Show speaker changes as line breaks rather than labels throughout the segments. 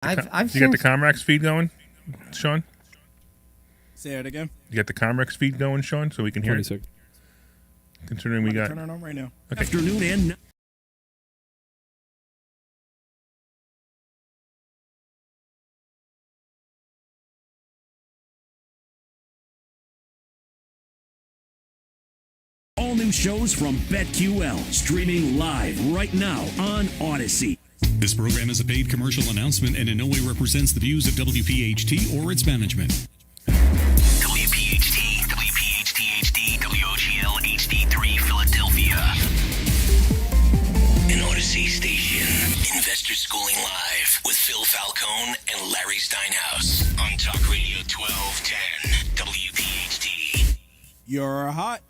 I've
You got the Comrex feed going, Sean?
Say it again.
You got the Comrex feed going, Sean, so we can hear it?
26.
Considering we got...
Turn it on right now.
Okay.
Afternoon and all new shows from BetQL, streaming live right now on Odyssey.
This program is a paid commercial announcement and in no way represents the views of WPHT or its management.
WPHT, WPHT-HD, WOGL HD3 Philadelphia. An Odyssey station. Investor Schooling Live with Phil Falcone and Larry Steinhaus on Talk Radio 1210 WPHT.
You're hot.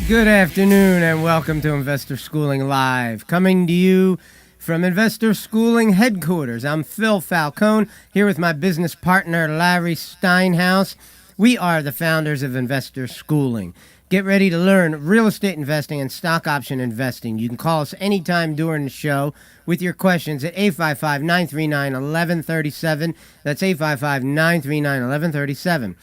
Good afternoon and welcome to Investor Schooling Live. Coming to you from Investor Schooling headquarters. I'm Phil Falcone here with my business partner Larry Steinhaus. We are the founders of Investor Schooling. Get ready to learn real estate investing and stock option investing. You can call us anytime during the show with your questions at 855-939-1137. That's 855-939-1137.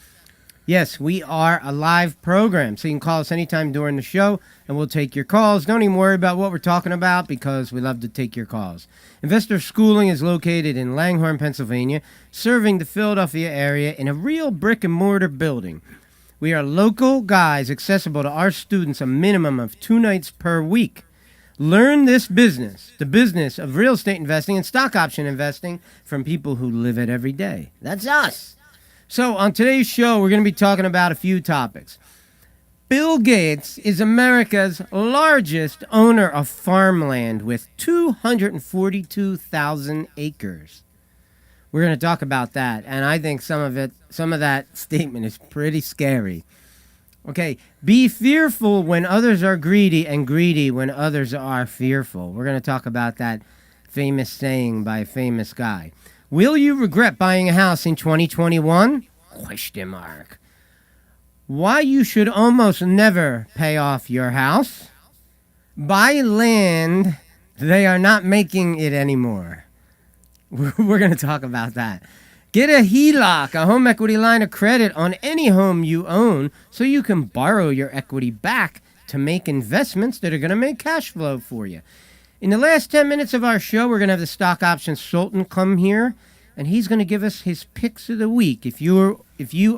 Yes, we are a live program, so you can call us anytime during the show, and we'll take your calls. Don't even worry about what we're talking about because we love to take your calls. Investor Schooling is located in Langhorne, Pennsylvania, serving the Philadelphia area in a real brick-and-mortar building. We are local guys accessible to our students a minimum of 2 nights per week. Learn this business, the business of real estate investing and stock option investing, from people who live it every day. That's us. So on today's show, we're going to be talking about a few topics. Bill Gates is America's largest owner of farmland with 242,000 acres. We're going to talk about that, and I think some of that statement is pretty scary. Okay, be fearful when others are greedy and greedy when others are fearful. We're going to talk about that famous saying by a famous guy. Will you regret buying a house in 2021? Question mark. Why you should almost never pay off your house? Buy land. They are not making it anymore. We're going to talk about that. Get a HELOC, a home equity line of credit, on any home you own so you can borrow your equity back to make investments that are going to make cash flow for you. In the last 10 minutes of our show, we're going to have the stock option Sultan come here, and he's going to give us his picks of the week. If you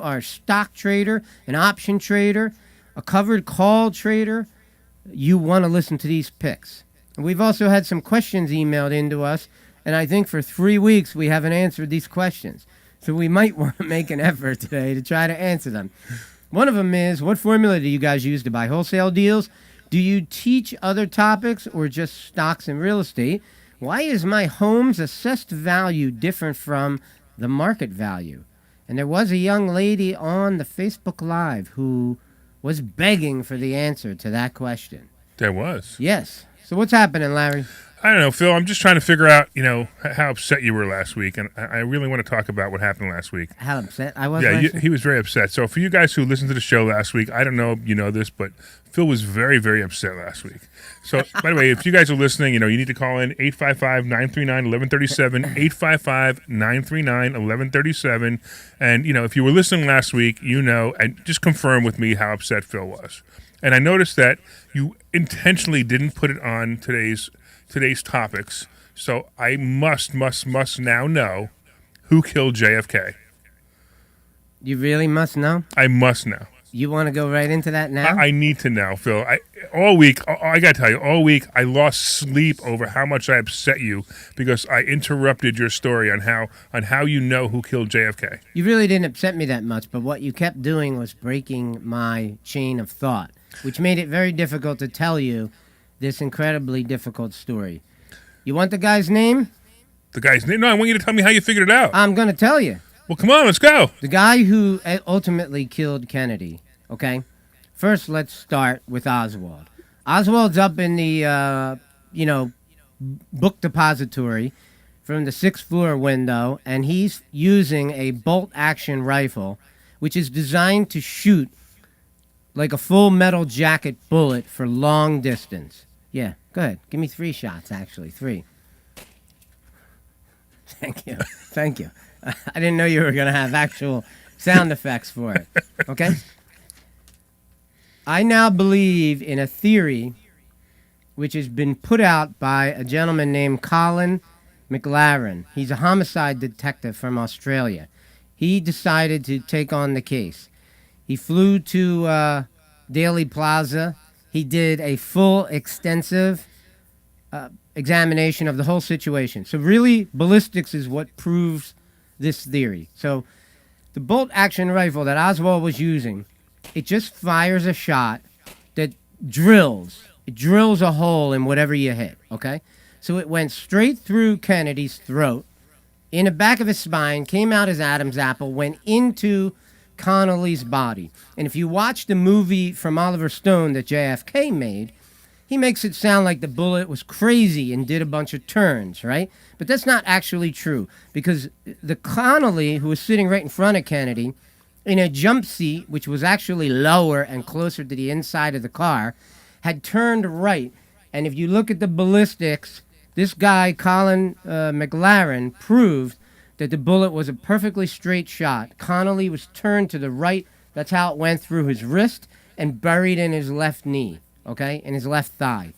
are a stock trader, an option trader, a covered call trader, you want to listen to these picks. And we've also had some questions emailed into us, and I think for 3 weeks we haven't answered these questions. So we might want to make an effort today to try to answer them. One of them is, what formula do you guys use to buy wholesale deals? Do you teach other topics or just stocks and real estate? Why is my home's assessed value different from the market value? And there was a young lady on the Facebook Live who was begging for the answer to that question.
There was.
Yes. So what's happening, Larry?
I don't know, Phil. I'm just trying to figure out, how upset you were last week, and I really want to talk about what happened last week.
How upset I was
Yeah,
last week?
he was very upset. So for you guys who listened to the show last week, I don't know if you know this, but Phil was very, very upset last week. So, by the way, if you guys are listening, you need to call in 855-939-1137, 855-939-1137. And, if you were listening last week, and just confirm with me how upset Phil was. And I noticed that you intentionally didn't put it on today's topics, so I must now know who killed JFK.
You really must know?
I must know.
You want to go right into that now?
I need to know, Phil. All week, I got to tell you, all week I lost sleep over how much I upset you because I interrupted your story on how you know who killed JFK.
You really didn't upset me that much, but what you kept doing was breaking my chain of thought, which made it very difficult to tell you this incredibly difficult story. You want the guy's name?
The guy's name? No, I want you to tell me how you figured it out.
I'm going to tell you.
Well, come on, let's go.
The guy who ultimately killed Kennedy, okay? First, let's start with Oswald. Oswald's up in the, book depository from the 6th floor window, and he's using a bolt-action rifle, which is designed to shoot like a full metal jacket bullet for long distance. Yeah, go ahead. Give me 3 shots, actually. 3. Thank you. Thank you. I didn't know you were going to have actual sound effects for it. Okay? I now believe in a theory which has been put out by a gentleman named Colin McLaren. He's a homicide detective from Australia. He decided to take on the case. He flew to Daly Plaza. He did a full, extensive examination of the whole situation. So really, ballistics is what proves this theory. So the bolt-action rifle that Oswald was using, it just fires a shot that drills. It drills a hole in whatever you hit, okay? So it went straight through Kennedy's throat, in the back of his spine, came out his Adam's apple, went into Connolly's body. And if you watch the movie from Oliver Stone that JFK made, he makes it sound like the bullet was crazy and did a bunch of turns, right? But that's not actually true, because the Connolly, who was sitting right in front of Kennedy, in a jump seat, which was actually lower and closer to the inside of the car, had turned right. And if you look at the ballistics, this guy, Colin McLaren, proved that the bullet was a perfectly straight shot. Connolly was turned to the right. That's how it went through his wrist and buried in his left knee, okay, in his left thigh.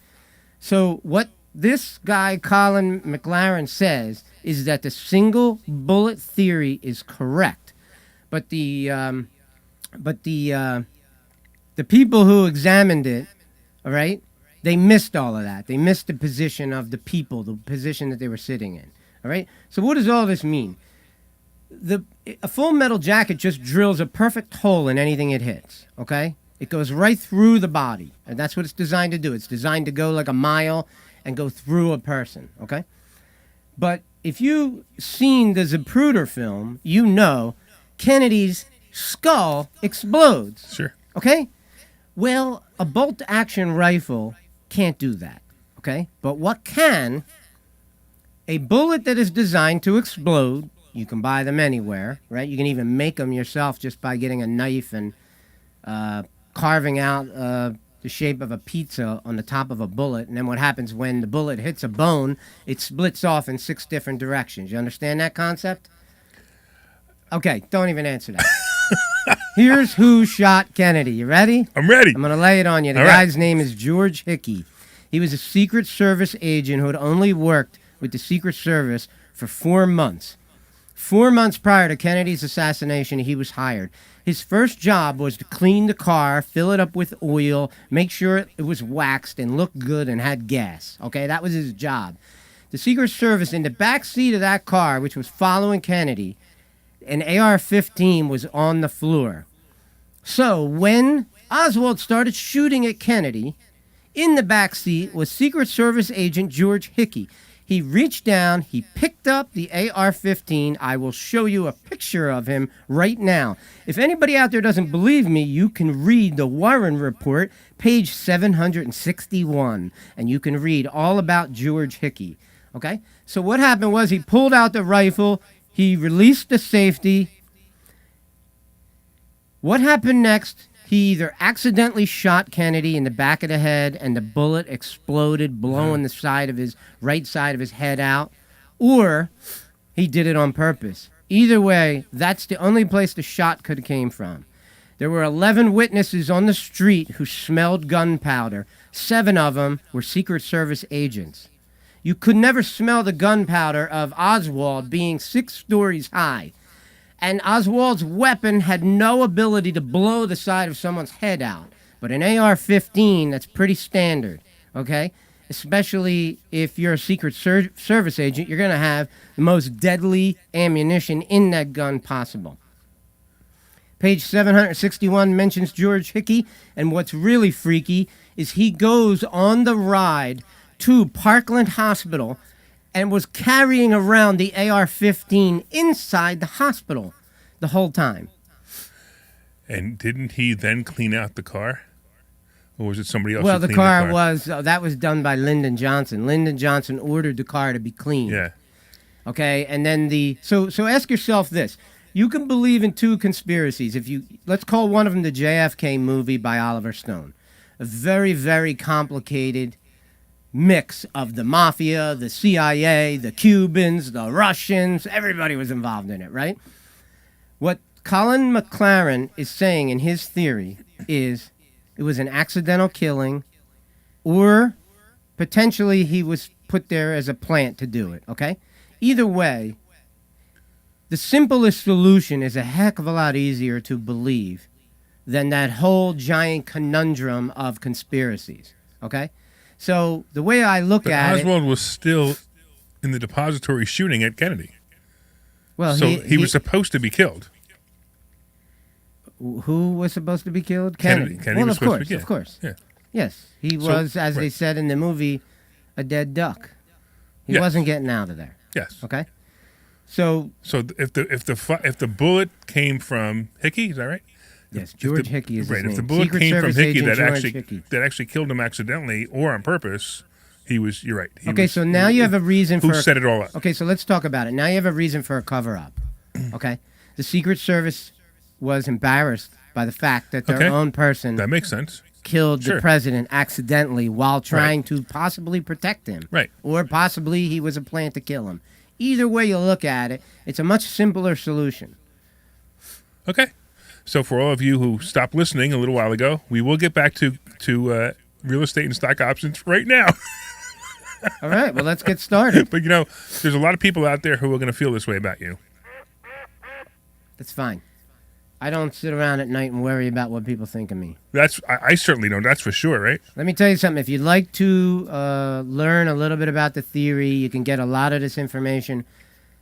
So what this guy, Colin McLaren, says is that the single bullet theory is correct. But the people who examined it, all right, they missed all of that. They missed the position of the people, the position that they were sitting in. All right? So what does all this mean? A full metal jacket just drills a perfect hole in anything it hits, okay? It goes right through the body, and that's what it's designed to do. It's designed to go like a mile and go through a person, okay? But if you've seen the Zapruder film, you know Kennedy's skull explodes.
Sure.
Okay? Well, a bolt-action rifle can't do that, okay? But what can? A bullet that is designed to explode, you can buy them anywhere, right? You can even make them yourself just by getting a knife and carving out the shape of a pizza on the top of a bullet. And then what happens when the bullet hits a bone, it splits off in 6 different directions. You understand that concept? Okay, don't even answer that. Here's who shot Kennedy. You ready?
I'm ready.
I'm going to lay it on you. The guy's name is George Hickey. He was a Secret Service agent who had only worked with the Secret Service for 4 months. 4 months prior to Kennedy's assassination, he was hired. His first job was to clean the car, fill it up with oil, make sure it was waxed and looked good and had gas. Okay, that was his job. The Secret Service, in the back seat of that car, which was following Kennedy, an AR-15 was on the floor. So when Oswald started shooting at Kennedy, in the back seat was Secret Service agent George Hickey. He reached down, he picked up the AR-15. I will show you a picture of him right now. If anybody out there doesn't believe me, you can read the Warren Report, page 761, and you can read all about George Hickey. Okay? So what happened was he pulled out the rifle, he released the safety. What happened next? He either accidentally shot Kennedy in the back of the head and the bullet exploded, blowing the side of his right side of his head out, or he did it on purpose. Either way, that's the only place the shot could have came from. There were 11 witnesses on the street who smelled gunpowder. 7 of them were Secret Service agents. You could never smell the gunpowder of Oswald being 6 stories high. And Oswald's weapon had no ability to blow the side of someone's head out. But an AR-15, that's pretty standard, okay? Especially if you're a Secret Service agent, you're going to have the most deadly ammunition in that gun possible. Page 761 mentions George Hickey, and what's really freaky is he goes on the ride to Parkland Hospital and was carrying around the AR-15 inside the hospital the whole time.
And didn't he then clean out the car? Or was it somebody else?
Well,
who
the
cleaned
car was, that was done by Lyndon Johnson. Lyndon Johnson ordered the car to be cleaned.
Yeah.
Okay, and then so ask yourself this. You can believe in two conspiracies. Let's call one of them the JFK movie by Oliver Stone. A very, very complicated mix of the mafia, the CIA, the Cubans, the Russians. Everybody was involved in it, right? What Colin McLaren is saying in his theory is it was an accidental killing, or potentially he was put there as a plant to do it, okay? Either way, the simplest solution is a heck of a lot easier to believe than that whole giant conundrum of conspiracies, okay? So the way I look
But
at
Oswald was still in the depository shooting at Kennedy.
well,
So he was supposed to be killed.
who was supposed to be killed?
Kennedy
well,
was
of
supposed
course,
to be killed.
of course.
Yeah.
Yes, he
So-
was, as they
right.
said in the movie, a dead duck. He
Yes.
wasn't getting out of there.
Yes.
Okay, so
So if the bullet came from Hickey, is that right?
yes, George Hickey is his
right.
name.
If the bullet
Secret
came from
Service
Hickey
agent
that
George
actually
Hickey.
killed him accidentally or on purpose, you're right. He
Okay,
was-
so now you have a reason
who
for
set it all up.
Okay, so let's talk about it. Now you have a reason for a cover-up. Okay, the Secret Service was embarrassed by the fact that their
Okay.
own person
That makes sense.
killed the
Sure.
president accidentally while trying to possibly protect him.
Right.
Or possibly he was a plan to kill him. Either way you look at it, it's a much simpler solution.
Okay. So for all of you who stopped listening a little while ago, we will get back to real estate and stock options right now.
All right, well, let's get started.
But there's a lot of people out there who are going to feel this way about you.
That's fine. I don't sit around at night and worry about what people think of me.
I certainly don't. That's for sure, right?
Let me tell you something. If you'd like to learn a little bit about the theory, you can get a lot of this information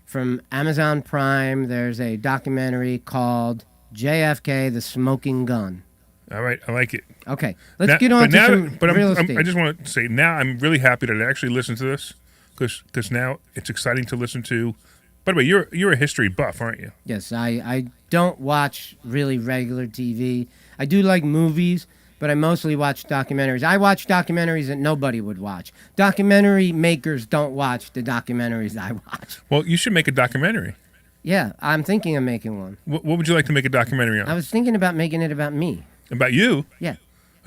from Amazon Prime. There's a documentary called JFK, The Smoking Gun.
All right, I like it.
Okay, let's get on to some real estate.
I just want to say now I'm really happy that I actually listened to this because now it's exciting to listen to. By the way, you're a history buff, aren't you?
Yes, I don't watch really regular TV. I do like movies, but I mostly watch documentaries. I watch documentaries that nobody would watch. Documentary makers don't watch the documentaries I watch.
Well, you should make a documentary.
Yeah, I'm thinking of making one.
What would you like to make a documentary on?
I was thinking about making it about me.
About you?
Yeah.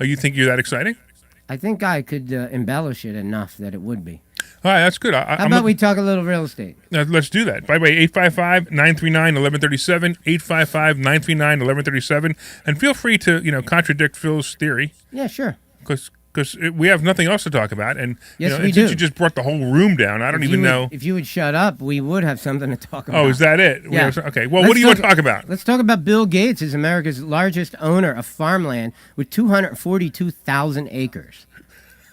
Oh, you think you're that exciting?
I think I could embellish it enough that it would be.
All right, that's good.
How about we talk a little real estate?
Let's do that. By the way, 855-939-1137, 855-939-1137. And feel free to, contradict Phil's theory
Yeah, sure.
because we have nothing else to talk about. And,
Yes, we
and
do.
since you just brought the whole room down, I don't even know.
If you would shut up, we would have something to talk about.
Oh, is that it?
Yeah.
Okay. Well, what do you want to talk about?
Let's talk about Bill Gates is America's largest owner of farmland with 242,000 acres.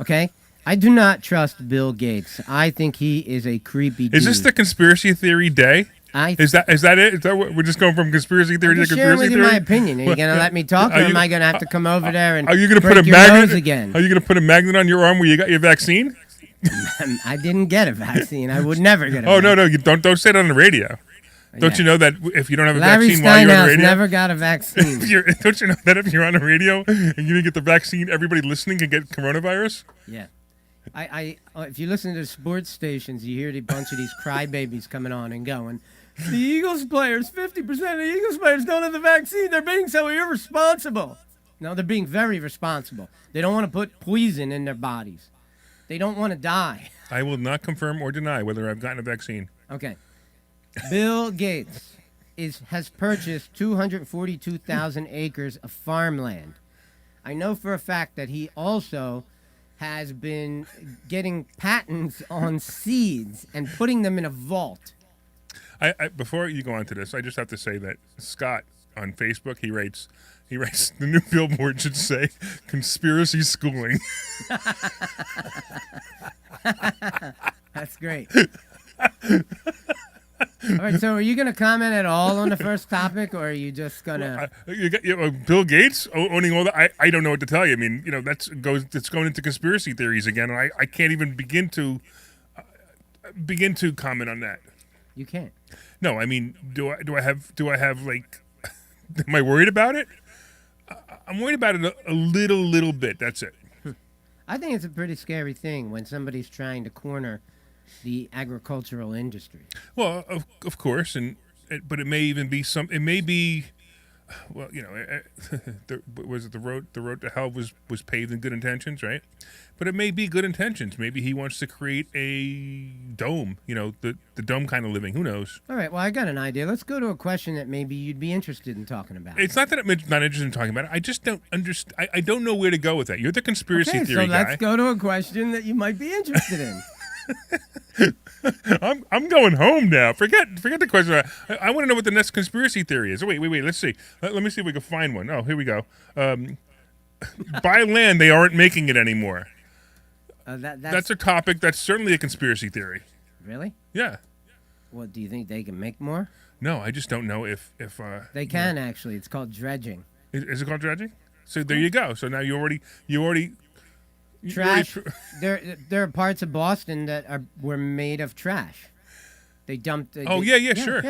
Okay? I do not trust Bill Gates. I think he is a creepy dude.
Is this the conspiracy theory day? Is that it? Is that what we're just going from conspiracy theory
I'm
to
just sharing
conspiracy
with you
theory?
my opinion. Are you going to let me talk, or am I going to have to come over there and
Are you going to
break
put a
your
magnet
nose again?
Are you going to put a magnet on your arm where you got your vaccine?
I didn't get a vaccine. I would never get a
Oh
vaccine.
no, you don't say it on the radio. Don't
Yeah.
you know that if you don't have a
Larry
vaccine while you're on the
Steinhaus
radio,
never got a vaccine.
don't you know that if you're on the radio and you didn't get the vaccine, everybody listening can get coronavirus?
Yeah. If you listen to the sports stations, you hear a bunch of these crybabies coming on and going, the Eagles players, 50% of the Eagles players don't have the vaccine. They're being so irresponsible. No, they're being very responsible. They don't want to put poison in their bodies. They don't want to die.
I will not confirm or deny whether I've gotten a vaccine.
Okay. Bill Gates has purchased 242,000 acres of farmland. I know for a fact that he also has been getting patents on seeds and putting them in a vault.
Before you go on to this, I just have to say that Scott on Facebook, he writes the new billboard should say conspiracy schooling.
That's great. All right, so are you going to comment at all on the first topic, or are you just going to...
Bill Gates owning all that. I don't know what to tell you. I mean, it's going into conspiracy theories again, and I can't even begin to comment on that.
You can't.
No, I mean, do I have like, am I worried about it? I'm worried about it a little bit. That's it.
I think it's a pretty scary thing when somebody's trying to corner the agricultural industry.
Well, of course, and but it may even be some. It may be, well, was it the road? The road to hell was paved in good intentions, right? But it may be good intentions. Maybe he wants to create a dome. The dome kind of living. Who knows?
All right. Well, I got an idea. Let's go to a question that maybe you'd be interested in talking about.
It's not that I'm not interested in talking about it. I just don't understand. I don't know where to go with that. You're the conspiracy
Okay,
theory
so
guy.
let's go to a question that you might be interested in.
I'm going home now. Forget the question. I want to know what the next conspiracy theory is. Wait. Let's see. Let me see if we can find one. Oh, here we go. By land, they aren't making it anymore. That's a topic. That's certainly a conspiracy theory.
Really?
Yeah.
Well, do you think they can make more?
No, I just don't know if
They can actually. It's called dredging.
Is it called dredging? So there you go. So now you already
Trash. There are parts of Boston that were made of trash. They dumped.
Sure.
Oh,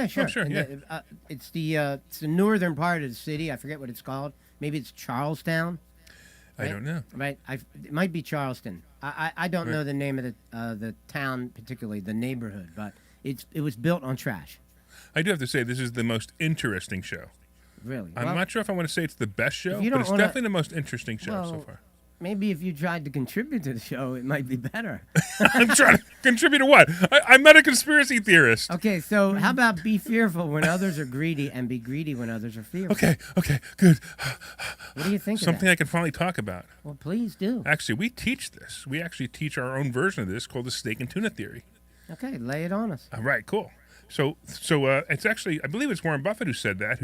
sure.
Sure,
And
yeah.
It's the northern part of the city. I forget what it's called. Maybe it's Charlestown. Right?
I don't know.
Right. It might be Charleston. I don't know the name of the town, particularly the neighborhood, but it was built on trash.
I do have to say this is the most interesting show.
Really.
I'm not sure if I want to say it's the best show,
you
but
don't
it's
wanna-
definitely the most interesting show so far.
Maybe if you tried to contribute to the show, it might be better.
I'm trying to contribute to what? I'm not a conspiracy theorist.
Okay, so how about be fearful when others are greedy and be greedy when others are fearful?
Okay, good.
What do you think
Something
of
I can finally talk about.
that? Well, please do.
Actually, we teach this. We actually teach our own version of this called the steak and tuna theory.
Okay, lay it on us.
All right, cool. So it's actually, I believe it's Warren Buffett who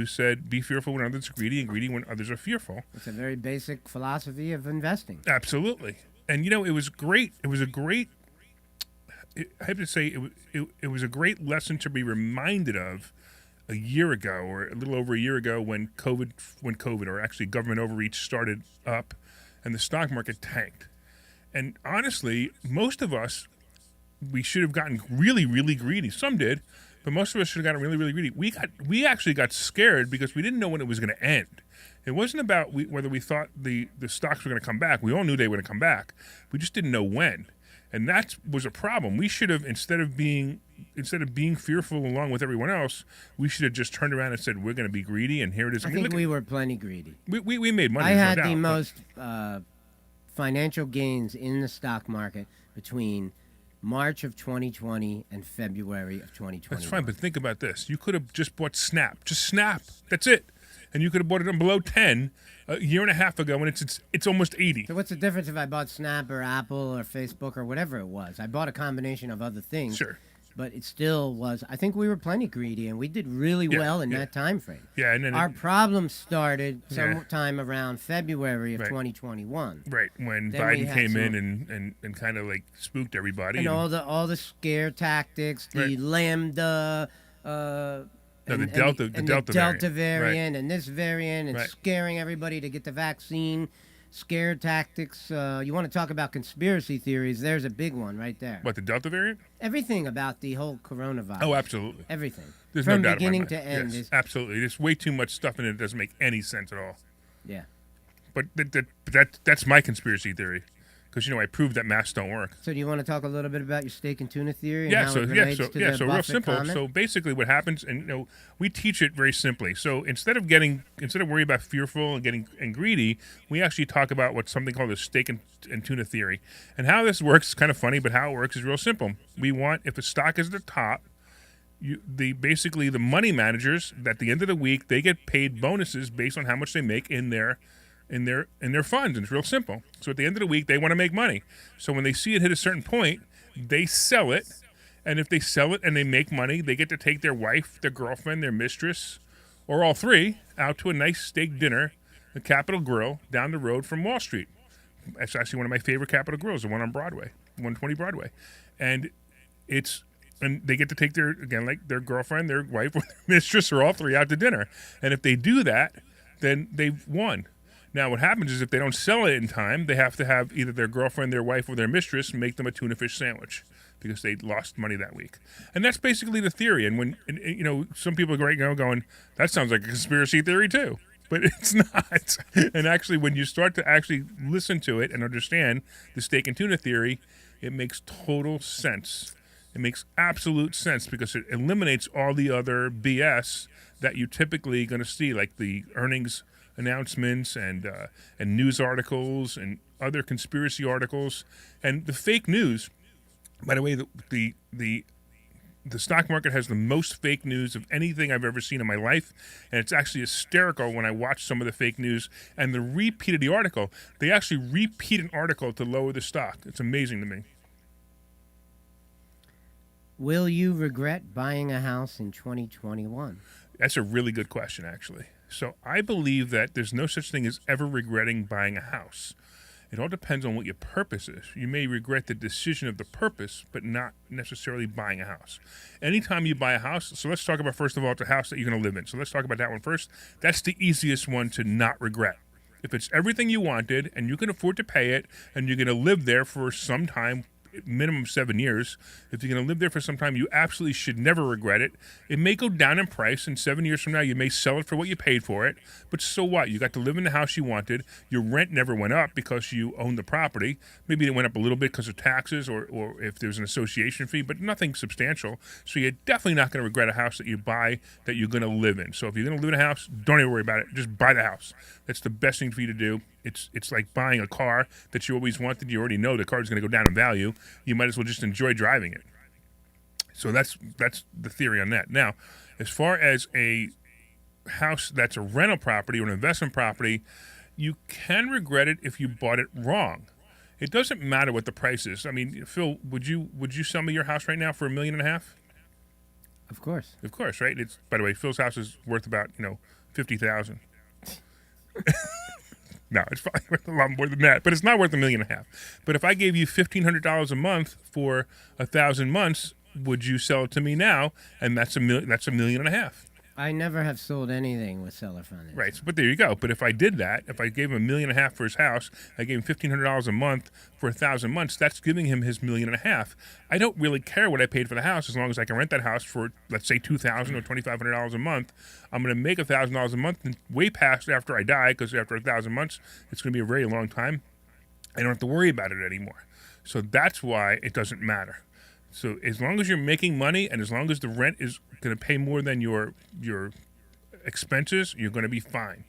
said, be fearful when others are greedy and greedy when others are fearful.
It's a very basic philosophy of investing.
Absolutely. And, it was great. It was a great, I have to say, it was a great lesson to be reminded of a year ago or a little over a year ago when COVID or actually government overreach started up and the stock market tanked. And honestly, most of us, we should have gotten really, really greedy. Some did, but most of us should have gotten really, really greedy. We actually got scared because we didn't know when it was going to end. It wasn't about whether we thought the stocks were going to come back. We all knew they were going to come back. We just didn't know when, and that was a problem. We should have instead of being fearful along with everyone else, we should have just turned around and said we're going to be greedy, and here it is.
I think we were plenty greedy.
We made money.
I had
no doubt,
the
but-
most financial gains in the stock market between March of 2020 and February of 2021.
That's fine, but think about this. You could have just bought Snap. Just Snap. That's it. And you could have bought it on below 10 a year and a half ago when it's almost 80.
So what's the difference if I bought Snap or Apple or Facebook or whatever it was? I bought a combination of other things.
Sure.
But it still was. I think we were plenty greedy, and we did really well in that time frame.
Yeah, and then
Our problem started
Yeah.
sometime around February of
Right.
2021.
right when
Then we
Biden
had
came
some-
in and kind of like spooked everybody.
And all the scare tactics, the
Right.
Lambda,
the
and
Delta
Delta
variant.
variant and this variant and
Right.
scaring everybody to get the vaccine, scare tactics. You want to talk about conspiracy theories? There's a big one right there.
What, the Delta variant?
Everything about the whole coronavirus.
Oh, absolutely.
Everything.
There's
From
no doubt
beginning
about my
to
mind.
end.
Yes,
Is,
absolutely. There's way too much stuff in it that doesn't make any sense at all.
yeah.
But that's my conspiracy theory. Because, I proved that masks don't work.
So do you want to talk a little bit about your steak and tuna theory and
Yeah,
how
so
it relates to the
real
Buffett
simple.
comment?
So basically, what happens, and we teach it very simply. So instead of worrying about fearful and getting greedy, we actually talk about what's something called the steak and tuna theory. And how this works is kind of funny, but how it works is real simple. We want, if a stock is at the top, basically the money managers at the end of the week, they get paid bonuses based on how much they make in their funds, and it's real simple. So at the end of the week, they want to make money. So when they see it hit a certain point, they sell it, and if they sell it and they make money, they get to take their wife, their girlfriend, their mistress, or all three out to a nice steak dinner, the Capitol Grill down the road from Wall Street. That's actually one of my favorite Capitol Grills, the one on Broadway, 120 Broadway, and they get to take their girlfriend, their wife, or their mistress, or all three out to dinner. And if they do that, then they've won. Now, what happens is if they don't sell it in time, they have to have either their girlfriend, their wife, or their mistress make them a tuna fish sandwich because they lost money that week. And that's basically the theory. And when some people are right now going, that sounds like a conspiracy theory too. But it's not. And actually, when you start to actually listen to it and understand the steak and tuna theory, it makes total sense. It makes absolute sense because it eliminates all the other BS that you're typically going to see, like the earnings announcements and news articles and other conspiracy articles and the fake news. By the way, the stock market has the most fake news of anything I've ever seen in my life, and it's actually hysterical when I watch some of the fake news and the repeat of the article. They actually repeat an article to lower the stock. It's amazing to me.
Will you regret buying a house in 2021?
That's a really good question, actually. So I believe that there's no such thing as ever regretting buying a house. It all depends on what your purpose is. You may regret the decision of the purpose, but not necessarily buying a house. Anytime you buy a house, so let's talk about, first of all, the house that you're going to live in. So let's talk about that one first. That's the easiest one to not regret. If it's everything you wanted and you can afford to pay it and you're going to live there for some time, minimum 7 years. If you're going to live there for some time, you absolutely should never regret it. It may go down in price, and 7 years from now, you may sell it for what you paid for it. But so what? You got to live in the house you wanted. Your rent never went up because you owned the property. Maybe it went up a little bit because of taxes or if there's an association fee, but nothing substantial. So you're definitely not going to regret a house that you buy that you're going to live in. So if you're going to live in a house, don't even worry about it. Just buy the house. That's the best thing for you to do. It's like buying a car that you always wanted. You already know the car is going to go down in value. You might as well just enjoy driving it. So that's the theory on that. Now, as far as a house that's a rental property or an investment property, you can regret it if you bought it wrong. It doesn't matter what the price is. I mean, Phil, would you sell me your house right now for $1.5 million?
Of course.
Of course, right? It's, by the way, Phil's house is worth about $50,000. No, it's probably worth a lot more than that, but it's not worth $1.5 million. But if I gave you $1,500 a month for 1,000 months, would you sell it to me now? And that's $1.5 million.
I never have sold anything with seller financing.
Right, so, but there you go. But if I did that, if I gave him $1.5 million for his house, I gave him $1,500 a month for 1,000 months, that's giving him his $1.5 million. I don't really care what I paid for the house as long as I can rent that house for, let's say, $2,000 or $2,500 a month. I'm going to make $1,000 a month and way past after I die, because after 1,000 months, it's going to be a very long time. I don't have to worry about it anymore. So that's why it doesn't matter. So as long as you're making money and as long as the rent is going to pay more than your expenses, you're going to be fine.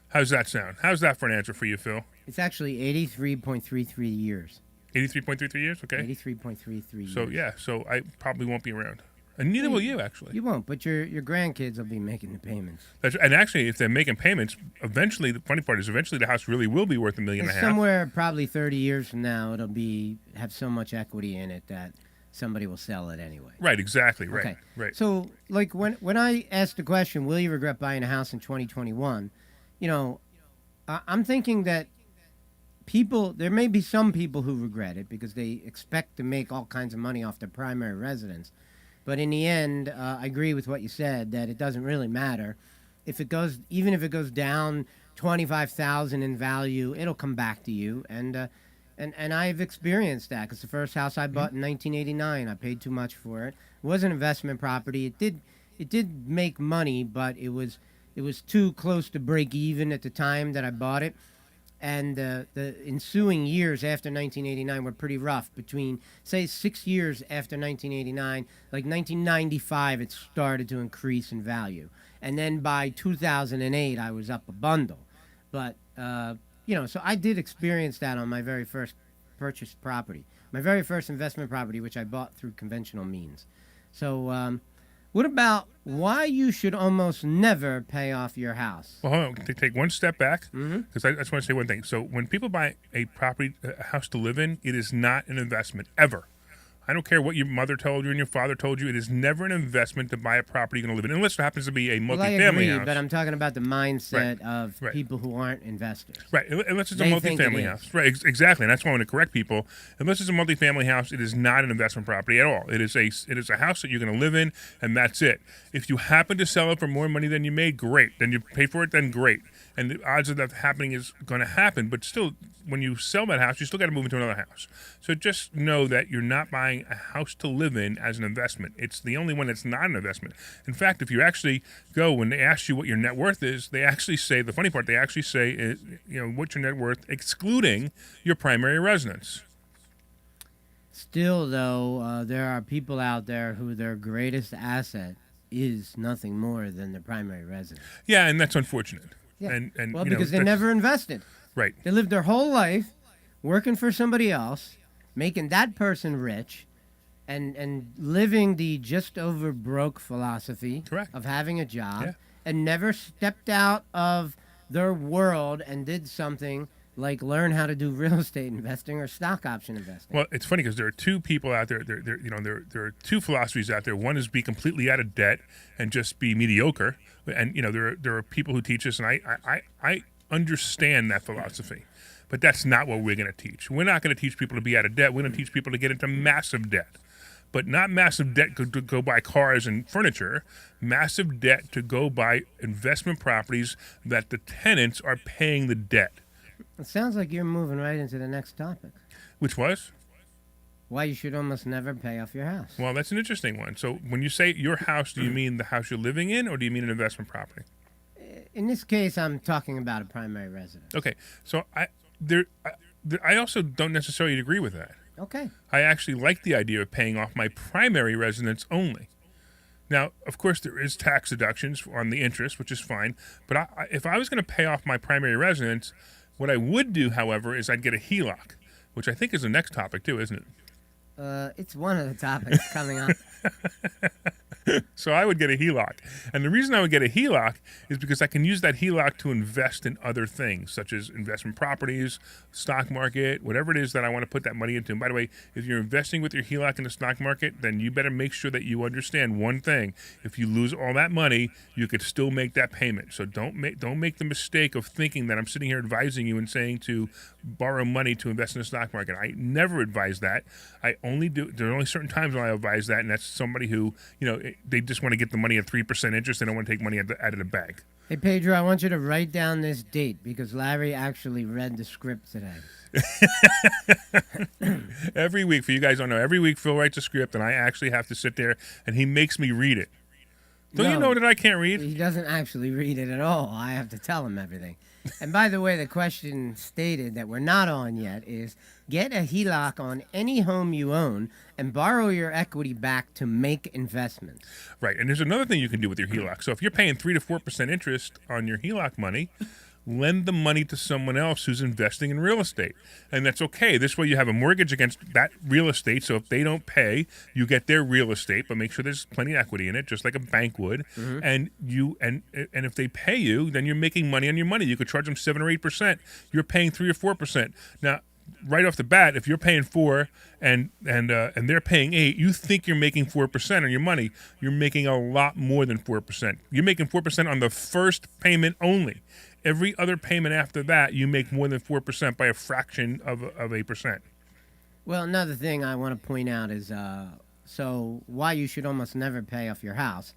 How's that sound? How's that for an answer for you, Phil?
It's actually 83.33 years.
83.33 years? Okay.
83.33 years.
So, yeah. So I probably won't be around. And neither will you, actually.
You won't, but your grandkids will be making the payments.
And actually, if they're making payments, eventually, the funny part is eventually the house really will be worth $1.5 million.
Somewhere probably 30 years from now, it'll have so much equity in it that somebody will sell it anyway.
Right, exactly. Right,
okay.
Right.
So, like, when I asked the question, will you regret buying a house in 2021, I'm thinking that there may be some people who regret it because they expect to make all kinds of money off their primary residence. But in the end, I agree with what you said, that it doesn't really matter. Even if it goes down $25,000 in value, it'll come back to you. And I've experienced that because the first house I bought in 1989, I paid too much for it. It was an investment property. It did make money, but it was too close to break even at the time that I bought it. And the ensuing years after 1989 were pretty rough. Between, say, 6 years after 1989, like 1995, it started to increase in value. And then by 2008, I was up a bundle. But, so I did experience that on my very first purchased property. My very first investment property, which I bought through conventional means. So, what about why you should almost never pay off your house?
Well, hold on. Take one step back, because I just want to say one thing. So when people buy a house to live in, it is not an investment, ever. I don't care what your mother told you and your father told you. It is never an investment to buy a property you're going to live in, unless it happens to be a multifamily
I agree,
house.
But I'm talking about the mindset of people who aren't investors.
Right, unless it's
They
a multifamily house. Right, exactly, and that's why I want to correct people. Unless it's a multifamily house, it is not an investment property at all. It is a house that you're going to live in, and that's it. If you happen to sell it for more money than you made, great. Then you pay for it, then great. And the odds of that happening is going to happen, but still, when you sell that house, you still got to move into another house. So just know that you're not buying a house to live in as an investment. It's the only one that's not an investment. In fact, if you actually go, when they ask you what your net worth is, they actually say, the funny part, they actually say, what's your net worth excluding your primary residence.
Still, though, there are people out there who their greatest asset is nothing more than their primary residence.
Yeah, and that's unfortunate.
Yeah.
And
Well,
you know,
because they
that's-
never invested.
Right.
They lived their whole life working for somebody else, making that person rich, and living the just over broke philosophy
Correct.
of having a job,
Yeah.
and never stepped out of their world and did something like learn how to do real estate investing or stock option investing.
Well, it's funny because there are two people out there. There are two philosophies out there. One is be completely out of debt and just be mediocre, and there are people who teach us, and I understand that philosophy, but that's not what we're going to teach. We're not going to teach people to be out of debt. We're going to teach people to get into massive debt, but not massive debt to go buy cars and furniture. Massive debt to go buy investment properties that the tenants are paying the debt.
It sounds like you're moving right into the next topic.
Which was?
Why you should almost never pay off your house.
Well, that's an interesting one. So when you say your house, do you mean the house you're living in, or do you mean an investment property?
In this case, I'm talking about a primary residence.
Okay, so I also don't necessarily agree with that.
Okay.
I actually like the idea of paying off my primary residence only. Now, of course, there is tax deductions on the interest, which is fine. But if I was going to pay off my primary residence, what I would do, however, is I'd get a HELOC, which I think is the next topic too, isn't it?
It's one of the topics coming up.
So I would get a HELOC. And the reason I would get a HELOC is because I can use that HELOC to invest in other things, such as investment properties, stock market, whatever it is that I want to put that money into. And by the way, if you're investing with your HELOC in the stock market, then you better make sure that you understand one thing. If you lose all that money, you could still make that payment. So don't make the mistake of thinking that I'm sitting here advising you and saying to borrow money to invest in the stock market. I never advise that. There are only certain times when I advise that, and that's somebody who, they just want to get the money at 3% interest. They don't want to take money out of the bank.
Hey, Pedro, I want you to write down this date because Larry actually read the script today.
Every week, for you guys don't know, every week Phil writes a script, and I actually have to sit there, and he makes me read it. Don't you know that I can't read?
He doesn't actually read it at all. I have to tell him everything. And by the way, the question stated that we're not on yet is get a HELOC on any home you own and borrow your equity back to make investments.
Right, and there's another thing you can do with your HELOC. So if you're paying 3 to 4% interest on your HELOC money, lend the money to someone else who's investing in real estate. And that's okay. This way you have a mortgage against that real estate. So if they don't pay, you get their real estate, but make sure there's plenty of equity in it, just like a bank would. Mm-hmm. And if they pay you, then you're making money on your money. You could charge them 7 or 8%. You're paying 3 or 4%. Now, right off the bat, if you're paying 4 and they're paying 8, you think you're making 4% on your money. You're making a lot more than 4%. You're making 4% on the first payment only. Every other payment after that, you make more than 4% by a fraction of a percent.
Well, another thing I want to point out is so why you should almost never pay off your house.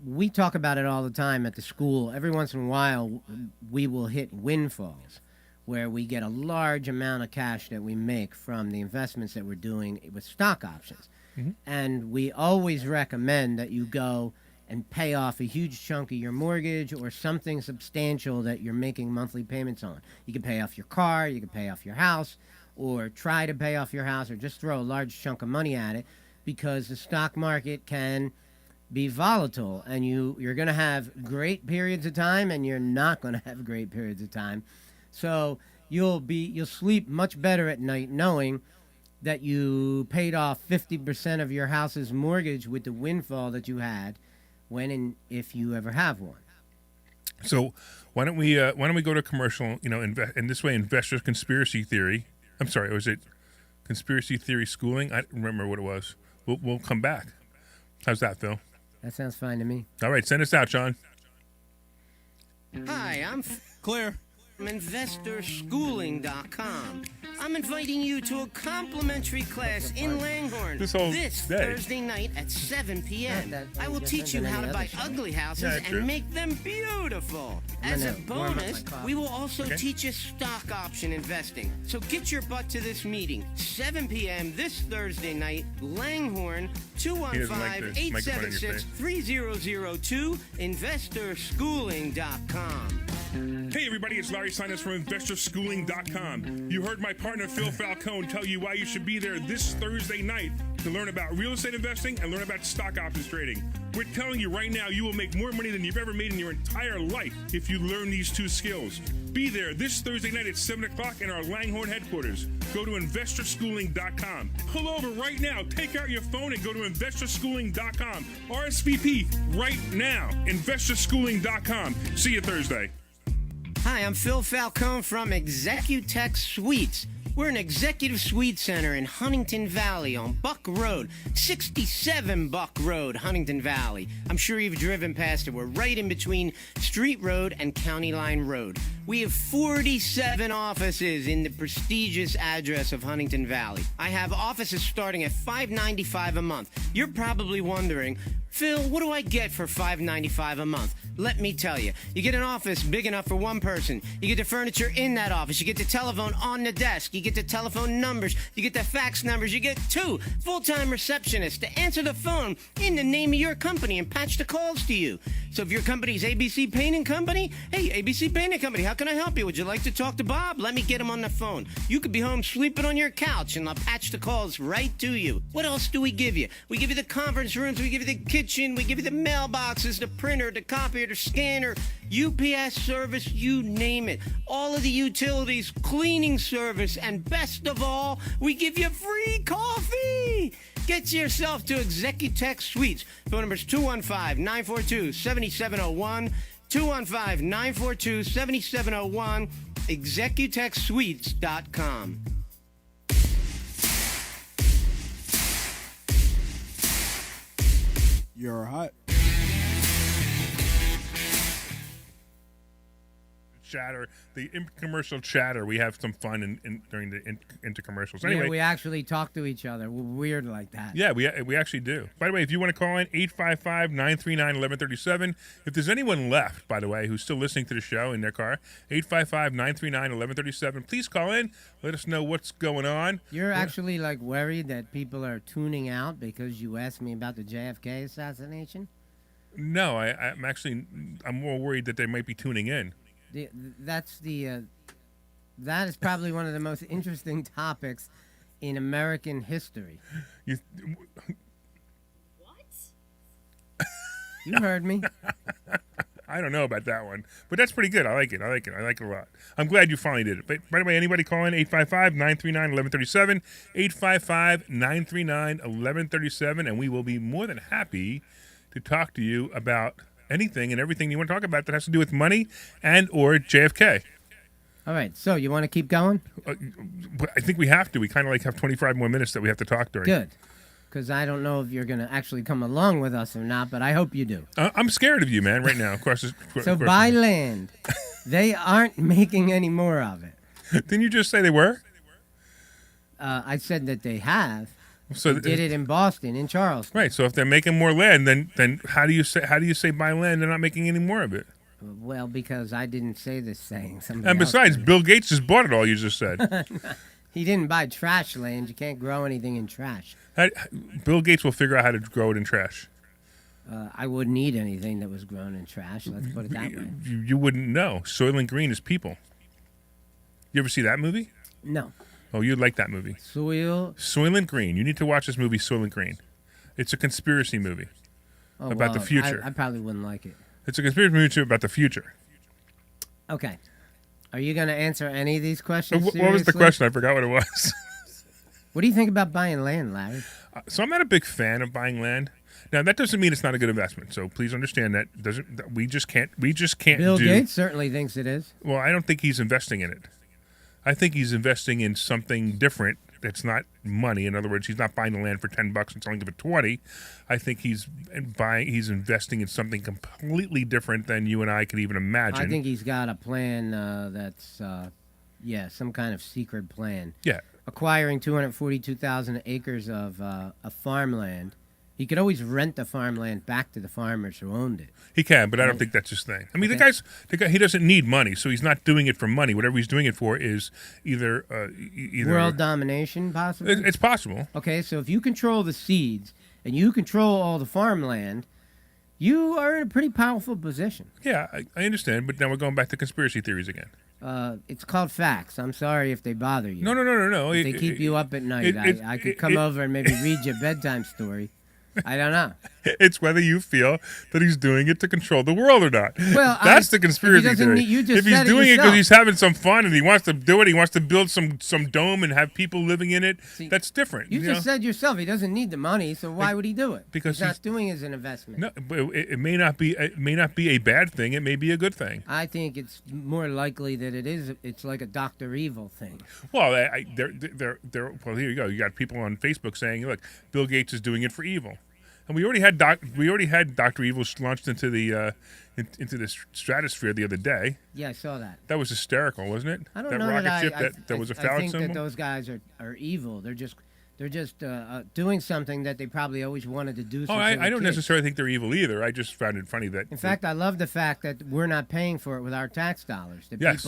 We talk about it all the time at the school. Every once in a while, we will hit windfalls where we get a large amount of cash that we make from the investments that we're doing with stock options. Mm-hmm. And we always recommend that you go and pay off a huge chunk of your mortgage or something substantial that you're making monthly payments on. You can pay off your car, you can pay off your house, or try to pay off your house, or just throw a large chunk of money at it, because the stock market can be volatile, and you're going to have great periods of time, and you're not going to have great periods of time. So you'll sleep much better at night knowing that you paid off 50% of your house's mortgage with the windfall that you had, when and if you ever have one.
So why don't we go to commercial? In this way, investors' conspiracy theory. I'm sorry, was it conspiracy theory schooling? I don't remember what it was. We'll come back. How's that, Phil?
That sounds fine to me.
All right, send us out, Sean.
Hi, I'm
Clear.
from InvestorSchooling.com. I'm inviting you to a complimentary class in Langhorne
This whole
this
day.
Thursday night at 7 p.m.
Yeah,
I will
that
teach you
than
how
any
to
other
buy
show.
ugly houses
Yeah, true.
and make them beautiful. As a
gonna warm up
bonus,
my coffee.
we will also
Okay.
teach you stock option investing. So get your butt to this meeting, 7 p.m. this Thursday night, Langhorne,
doesn't like the microphone in your face.
215-876-3002, InvestorSchooling.com.
Hey everybody, it's Larry Sinus from InvestorSchooling.com. You heard my partner Phil Falcone tell you why you should be there this Thursday night to learn about real estate investing and learn about stock options trading. We're telling you right now, you will make more money than you've ever made in your entire life if you learn these two skills. Be there this Thursday night at 7 o'clock in our Langhorne headquarters. Go to InvestorSchooling.com. Pull over right now. Take out your phone and go to InvestorSchooling.com. RSVP right now. InvestorSchooling.com. See you Thursday.
Hi, I'm Phil Falcone from Executech Suites. We're an executive suite center in Huntington Valley on Buck Road, 67 Buck Road, Huntington Valley. I'm sure you've driven past it. We're right in between Street Road and County Line Road. We have 47 offices in the prestigious address of Huntington Valley. I have offices starting at $595 a month. You're probably wondering, Phil, what do I get for $595 a month? Let me tell you. You get an office big enough for one person. You get the furniture in that office. You get the telephone on the desk. You get the telephone numbers. You get the fax numbers. You get 2 full-time receptionists to answer the phone in the name of your company and patch the calls to you. So if your company's ABC Painting Company, hey, ABC Painting Company, how can I help you? Would you like to talk to Bob? Let me get him on the phone. You could be home sleeping on your couch and I'll patch the calls right to you. What else do we give you? We give you the conference rooms. We give you the kitchen. We give you the mailboxes, the printer, the copier, the scanner, UPS service, you name it. All of the utilities, cleaning service, and best of all, we give you free coffee. Get yourself to Executech Suites. Phone number is 215-942-7701. 215-942-7701. ExecutechSuites.com.
You're hot.
Chatter, the commercial chatter. We have some fun during the intercommercials. Anyway,
Yeah, we actually talk to each other. We're weird like that.
yeah, we actually do. By the way, if you want to call in, 855-939-1137. If there's anyone left, by the way, who's still listening to the show in their car, 855-939-1137. Please call in. Let us know what's going on.
You're actually like worried that people are tuning out because you asked me about the JFK assassination?
No, I'm more worried that they might be tuning in.
That is probably one of the most interesting topics in American history.
You
heard me.
I don't know about that one, but that's pretty good. I like it a lot. I'm glad you finally did it. But by the way, anybody call in 855-939-1137, 855-939-1137, and we will be more than happy to talk to you about anything and everything you want to talk about that has to do with money and or JFK.
All right, so you want to keep going?
I think we have to. We kind of have 25 more minutes that we have to talk during.
Good, because I don't know if you're going to actually come along with us or not, but I hope you do.
I'm scared of you, man, right now. Of course.
So buy land. They aren't making any more of it.
Didn't you just say they were?
I said that they have.
So
they did it in Boston, in Charleston.
Right. So if they're making more land, then how do you say buy land? They're not making any more of it.
Well, because I didn't say this saying.
And besides, Bill Gates just bought it all. You just said.
He didn't buy trash land. You can't grow anything in trash.
Bill Gates will figure out how to grow it in trash.
I wouldn't eat anything that was grown in trash. Let's put it that way.
You wouldn't know. Soylent Green is people. You ever see that movie?
No.
Oh, you'd like that movie. Soylent Green. You need to watch this movie, Soylent Green. It's a conspiracy movie about the future.
I probably wouldn't like it.
It's a conspiracy movie about the future.
Okay. Are you going to answer any of these questions?
What was the question? I forgot what it was.
What do you think about buying land, Larry?
So I'm not a big fan of buying land. Now that doesn't mean it's not a good investment. So please understand that we just can't.
Bill Gates certainly thinks it is.
Well, I don't think he's investing in it. I think he's investing in something different that's not money. In other words, he's not buying the land for $10 and selling it for $20. I think he's investing in something completely different than you and I could even imagine.
I think he's got a plan that's some kind of secret plan.
Yeah.
Acquiring 242,000 acres of farmland. He could always rent the farmland back to the farmers who owned it.
He can, but I don't think that's his thing. I mean, the guy, he doesn't need money, so he's not doing it for money. Whatever he's doing it for is either
world domination, possibly.
It's possible.
Okay, so if you control the seeds and you control all the farmland, You are in a pretty powerful position.
Yeah, I understand, but now we're going back to conspiracy theories again.
It's called facts. I'm sorry if they bother you.
No.
If they keep you up at night. I could come over and maybe read you a bedtime story. I don't know.
It's whether you feel that he's doing it to control the world or not.
Well,
that's the conspiracy theory.
You just
if he's
said
doing it
yourself.
because he's having some fun and he wants to do it, he wants to build some dome and have people living in it.
See,
that's different.
You
know?
just said yourself he doesn't need the money, so why would he do it?
Because
he's not doing it as an investment.
No, but it may not be. It may not be a bad thing. It may be a good thing.
I think it's more likely that it is. It's like a Dr. Evil thing.
Well, well, here you go. You got people on Facebook saying, "Look, Bill Gates is doing it for evil." And we already had Dr. Evil launched into the stratosphere the other day.
Yeah, I saw that.
That was hysterical, wasn't it?
I don't
that
know
rocket
that
ship that was a phallic
I think
symbol.
that those guys are evil. They're just doing something that they probably always wanted to do.
Oh, I don't necessarily think they're evil either. I just found it funny that.
In fact, I love the fact that we're not paying for it with our tax dollars. That
Yes.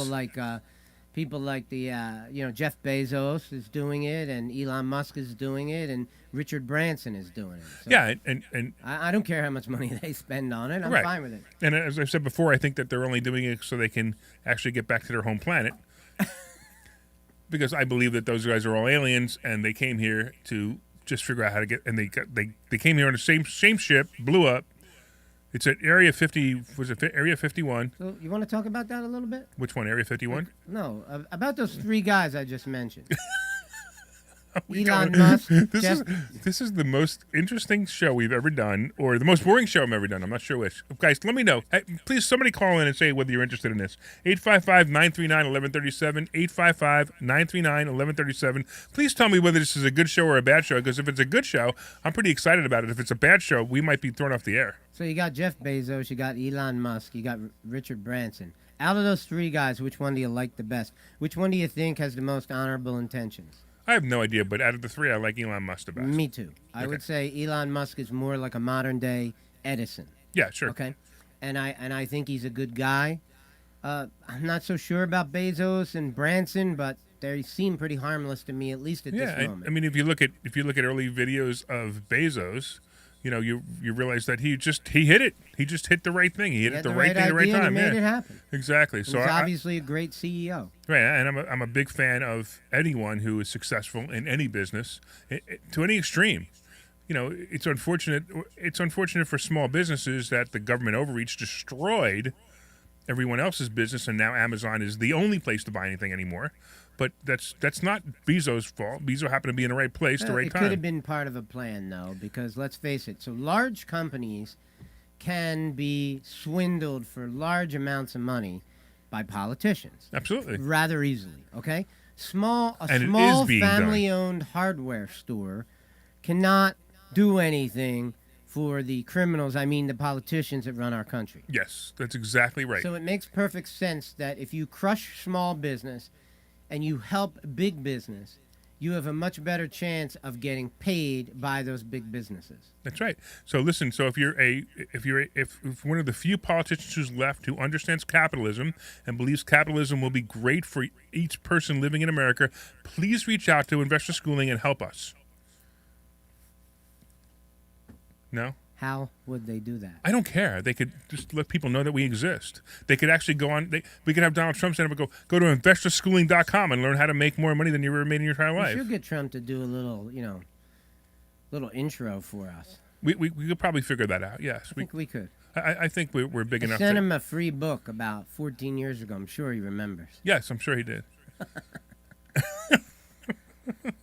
people like the Jeff Bezos is doing it, and Elon Musk is doing it, and Richard Branson is doing it. So
yeah, and
I don't care how much money they spend on it. I'm
Right.
fine with it.
and as I've said before, I think that they're only doing it so they can actually get back to their home planet. Because I believe that those guys are all aliens, and they came here to just figure out how to get. And they came here on the same ship, blew up. It's at Area 50. Was it Area 51?
So you want to talk about that a little bit?
Which one? Area 51?
No, about those three guys I just mentioned. Elon Musk.
This is the most interesting show we've ever done, or the most boring show I've ever done. I'm not sure which. Guys, let me know. Hey, please, somebody call in and say whether you're interested in this. 855-939-1137. 855-939-1137. Please tell me whether this is a good show or a bad show, because if it's a good show, I'm pretty excited about it. If it's a bad show, we might be thrown off the air.
So you got Jeff Bezos, you got Elon Musk, you got Richard Branson. Out of those three guys, which one do you like the best? Which one do you think has the most honorable intentions?
I have no idea, but out of the three, I like Elon Musk the best.
Me too. I
Okay.
would say Elon Musk is more like a modern day Edison.
Yeah, sure.
Okay, and I think he's a good guy. I'm not so sure about Bezos and Branson, but they seem pretty harmless to me, at least at this moment.
I mean, if you look at early videos of Bezos, you realize that he hit it. He just hit the right thing. He hit it the right thing at the right
idea and
time.
he made
Yeah,
it happen.
exactly. So
He's obviously a great CEO.
right, and I'm a big fan of anyone who is successful in any business to any extreme. It's unfortunate. It's unfortunate for small businesses that the government overreach destroyed everyone else's business, and now Amazon is the only place to buy anything anymore. But that's not Bezos' fault. Bezos happened to be in the right place, the right
It
time.
could have been part of a plan, though, because let's face it. So large companies can be swindled for large amounts of money by politicians
Absolutely.
rather easily. Okay, a
And it
small
is being done.
family-owned hardware store cannot do anything for the criminals. I mean, the politicians that run our country.
Yes, that's exactly right.
So it makes perfect sense that if you crush small business and you help big business, you have a much better chance of getting paid by those big businesses.
That's right. So listen. So if one of the few politicians who's left who understands capitalism and believes capitalism will be great for each person living in America, please reach out to Investor Schooling and help us. No?
How would they do that?
I don't care. They could just let people know that we exist. They could actually go on. We could have Donald Trump stand up and go to investorschooling.com and learn how to make more money than you ever made in your entire
We
life.
should get Trump to do a little intro for us.
We could probably figure that out. Yes,
I think we could.
I think we're big
I
enough.
sent
to,
him a free book about 14 years ago. I'm sure he remembers.
Yes, I'm sure he did.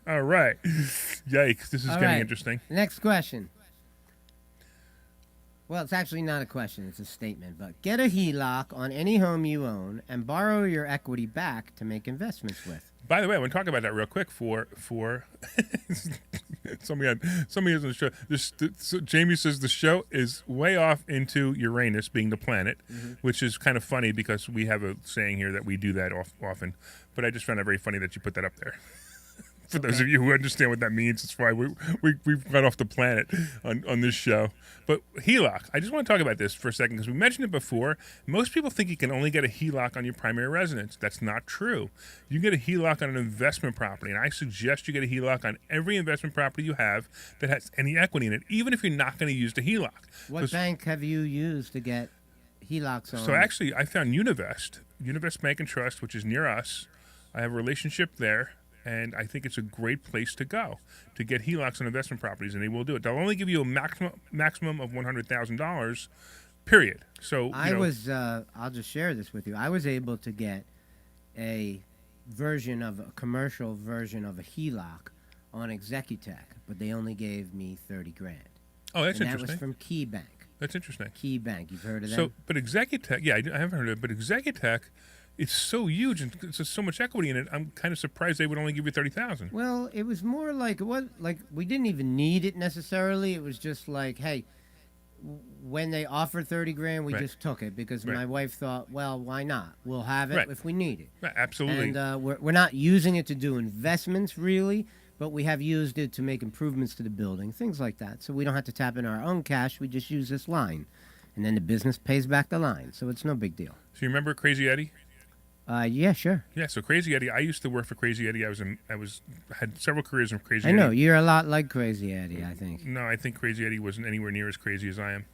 All right. Yikes! This is
All
getting
right.
interesting.
Next question. Well, it's actually not a question, it's a statement. But get a HELOC on any home you own and borrow your equity back to make investments with.
By the way, I want to talk about that real quick for somebody on the show. So Jamie says the show is way off into Uranus being the planet, which is kind of funny because we have a saying here that we do that often. But I just found it very funny that you put that up there. For those of you who understand what that means, it's why we've got off the planet on this show. But HELOC, I just want to talk about this for a second because we mentioned it before. Most people think you can only get a HELOC on your primary residence. That's not true. You can get a HELOC on an investment property, and I suggest you get a HELOC on every investment property you have that has any equity in it, even if you're not going to use the HELOC.
What bank have you used to get HELOCs on?
So actually, I found Univest Bank and Trust, which is near us. I have a relationship there. And I think it's a great place to go to get HELOCs on investment properties, and they will do it. They'll only give you a maximum of $100,000, period. So
I'll just share this with you. I was able to get a commercial version of a HELOC on Executech, but they only gave me $30,000.
Oh, that's
and
interesting.
That was from Key Bank.
That's interesting.
Key Bank, you've heard of them?
So, but Executech, yeah, I haven't heard of it, but Executech. It's so huge and there's so much equity in it. I'm kind of surprised they would only give you $30,000.
Well, it was more like we didn't even need it necessarily. It was just like, hey, when they offered $30,000, we just took it because my wife thought, well, why not? We'll have it if we need it.
Right, absolutely.
And we're not using it to do investments really, but we have used it to make improvements to the building, things like that. So we don't have to tap in our own cash. We just use this line, and then the business pays back the line. So it's no big deal.
So you remember Crazy Eddie?
Yeah, sure.
Yeah, so Crazy Eddie, I used to work for Crazy Eddie. I had several careers in Crazy
I
Eddie.
know, you're a lot like Crazy Eddie, I think.
No, I think Crazy Eddie wasn't anywhere near as crazy as I am.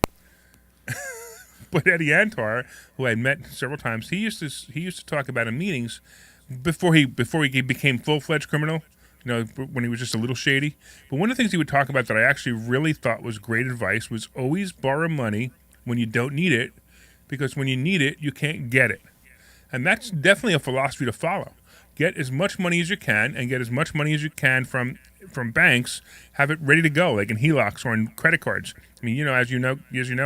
But Eddie Antar, who I met several times, he used to talk about in meetings before he became full-fledged criminal, when he was just a little shady. But one of the things he would talk about that I actually really thought was great advice was always borrow money when you don't need it, because when you need it, you can't get it. And that's definitely a philosophy to follow. Get as much money as you can, and get as much money as you can from banks. Have it ready to go, like in HELOCs or in credit cards. I mean, as you know,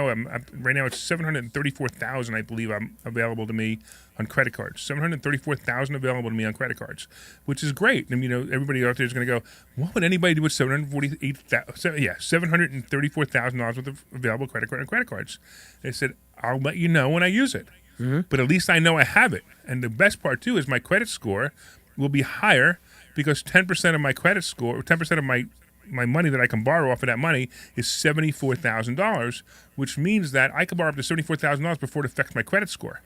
I'm right now it's $734,000, I believe, available to me on credit cards. $734,000 available to me on credit cards, which is great. I mean, everybody out there is going to go, what would anybody do with $734,000 worth of available credit cards? They said, I'll let you know when I use it. Mm-hmm. But at least I know I have it. And the best part, too, is my credit score will be higher because 10% of my credit score, or 10% of my money that I can borrow off of that money is $74,000, which means that I can borrow up to $74,000 before it affects my credit score.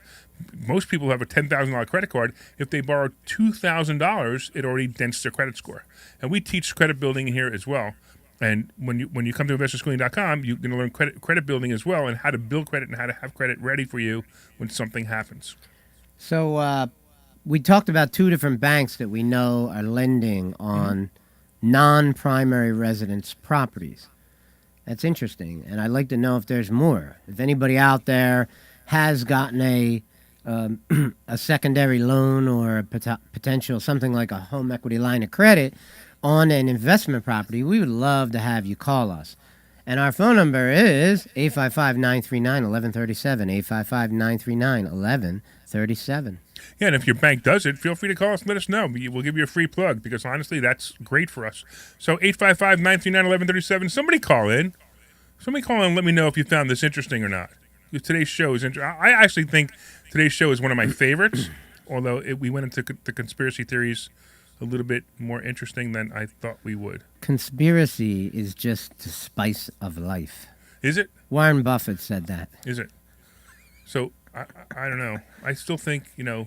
Most people who have a $10,000 credit card, if they borrow $2,000, it already dents their credit score. And we teach credit building here as well. And when you come to investorschooling.com, you're going to learn credit building as well, and how to build credit and how to have credit ready for you when something happens.
So we talked about two different banks that we know are lending on non-primary residence properties. That's interesting, and I'd like to know if there's more. If anybody out there has gotten a secondary loan or a potential something like a home equity line of credit on an investment property, we would love to have you call us. And our phone number is 855-939-1137, 855-939-1137.
Yeah, and if your bank does it, feel free to call us and let us know. We'll give you a free plug because, honestly, that's great for us. So 855-939-1137, somebody call in. Somebody call in and let me know if you found this interesting or not. Today's show is interesting. I actually think today's show is one of my favorites, although we went into the conspiracy theories a little bit more interesting than I thought we would.
Conspiracy is just the spice of life.
Is it?
Warren Buffett said that.
Is it? So, I don't know. I still think, my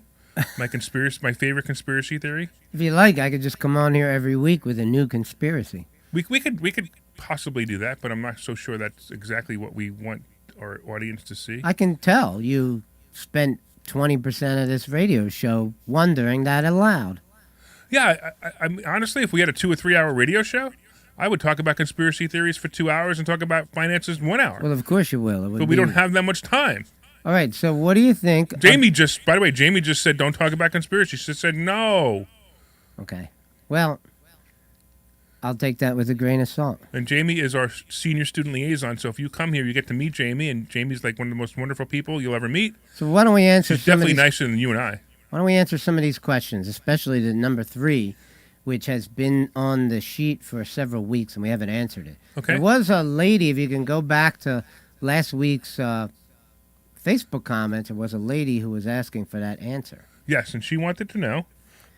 favorite conspiracy theory.
If you like, I could just come on here every week with a new conspiracy.
We could possibly do that, but I'm not so sure that's exactly what we want our audience to see.
I can tell you spent 20% of this radio show wondering that aloud.
Yeah, I honestly, if we had a 2 or 3 hour radio show, I would talk about conspiracy theories for 2 hours and talk about finances 1 hour.
Well, of course you will.
But we don't have that much time.
All right, so what do you think?
Jamie just said don't talk about conspiracy. She said no.
Okay. Well, I'll take that with a grain of salt.
And Jamie is our senior student liaison, so if you come here, you get to meet Jamie, and Jamie's like one of the most wonderful people you'll ever meet.
So why don't we answer
She's definitely nicer than you and I.
Why don't we answer some of these questions, especially the number 3, which has been on the sheet for several weeks, and we haven't answered it.
Okay.
There was a lady, if you can go back to last week's Facebook comments, there was a lady who was asking for that answer.
Yes, and she wanted to know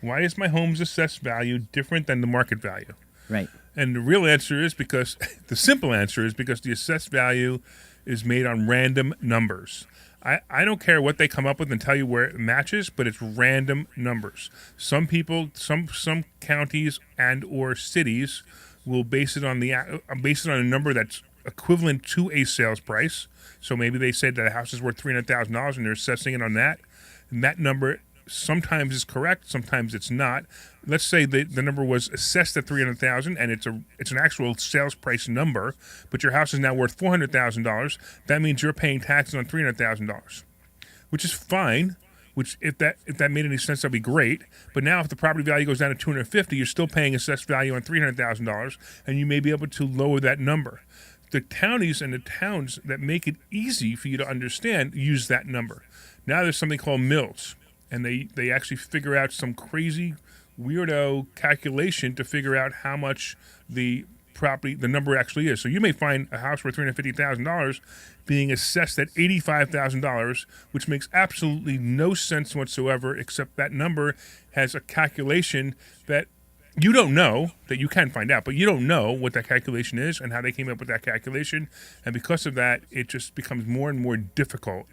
Why is my home's assessed value different than the market value?
Right.
And the real answer is because the simple answer is because the assessed value is made on random numbers. I don't care what they come up with and tell you where it matches, but it's random numbers. Some people, some counties and or cities will base it on a number that's equivalent to a sales price. So maybe they said that a house is worth $300,000 and they're assessing it on that, and that number sometimes is correct, sometimes it's not. Let's say the number was assessed at $300,000 and it's an actual sales price number, but your house is now worth $400,000. That means you're paying taxes on $300,000, which is fine. Which if that made any sense, that'd be great. But now, if the property value goes down to $250,000, you're still paying assessed value on $300,000, and you may be able to lower that number. The counties and the towns that make it easy for you to understand use that number. Now there's something called mills, and they actually figure out some crazy weirdo calculation to figure out how much the number actually is. So you may find a house worth $350,000 being assessed at $85,000, which makes absolutely no sense whatsoever, except that number has a calculation that you don't know, that you can find out, but you don't know what that calculation is and how they came up with that calculation. And because of that, it just becomes more and more difficult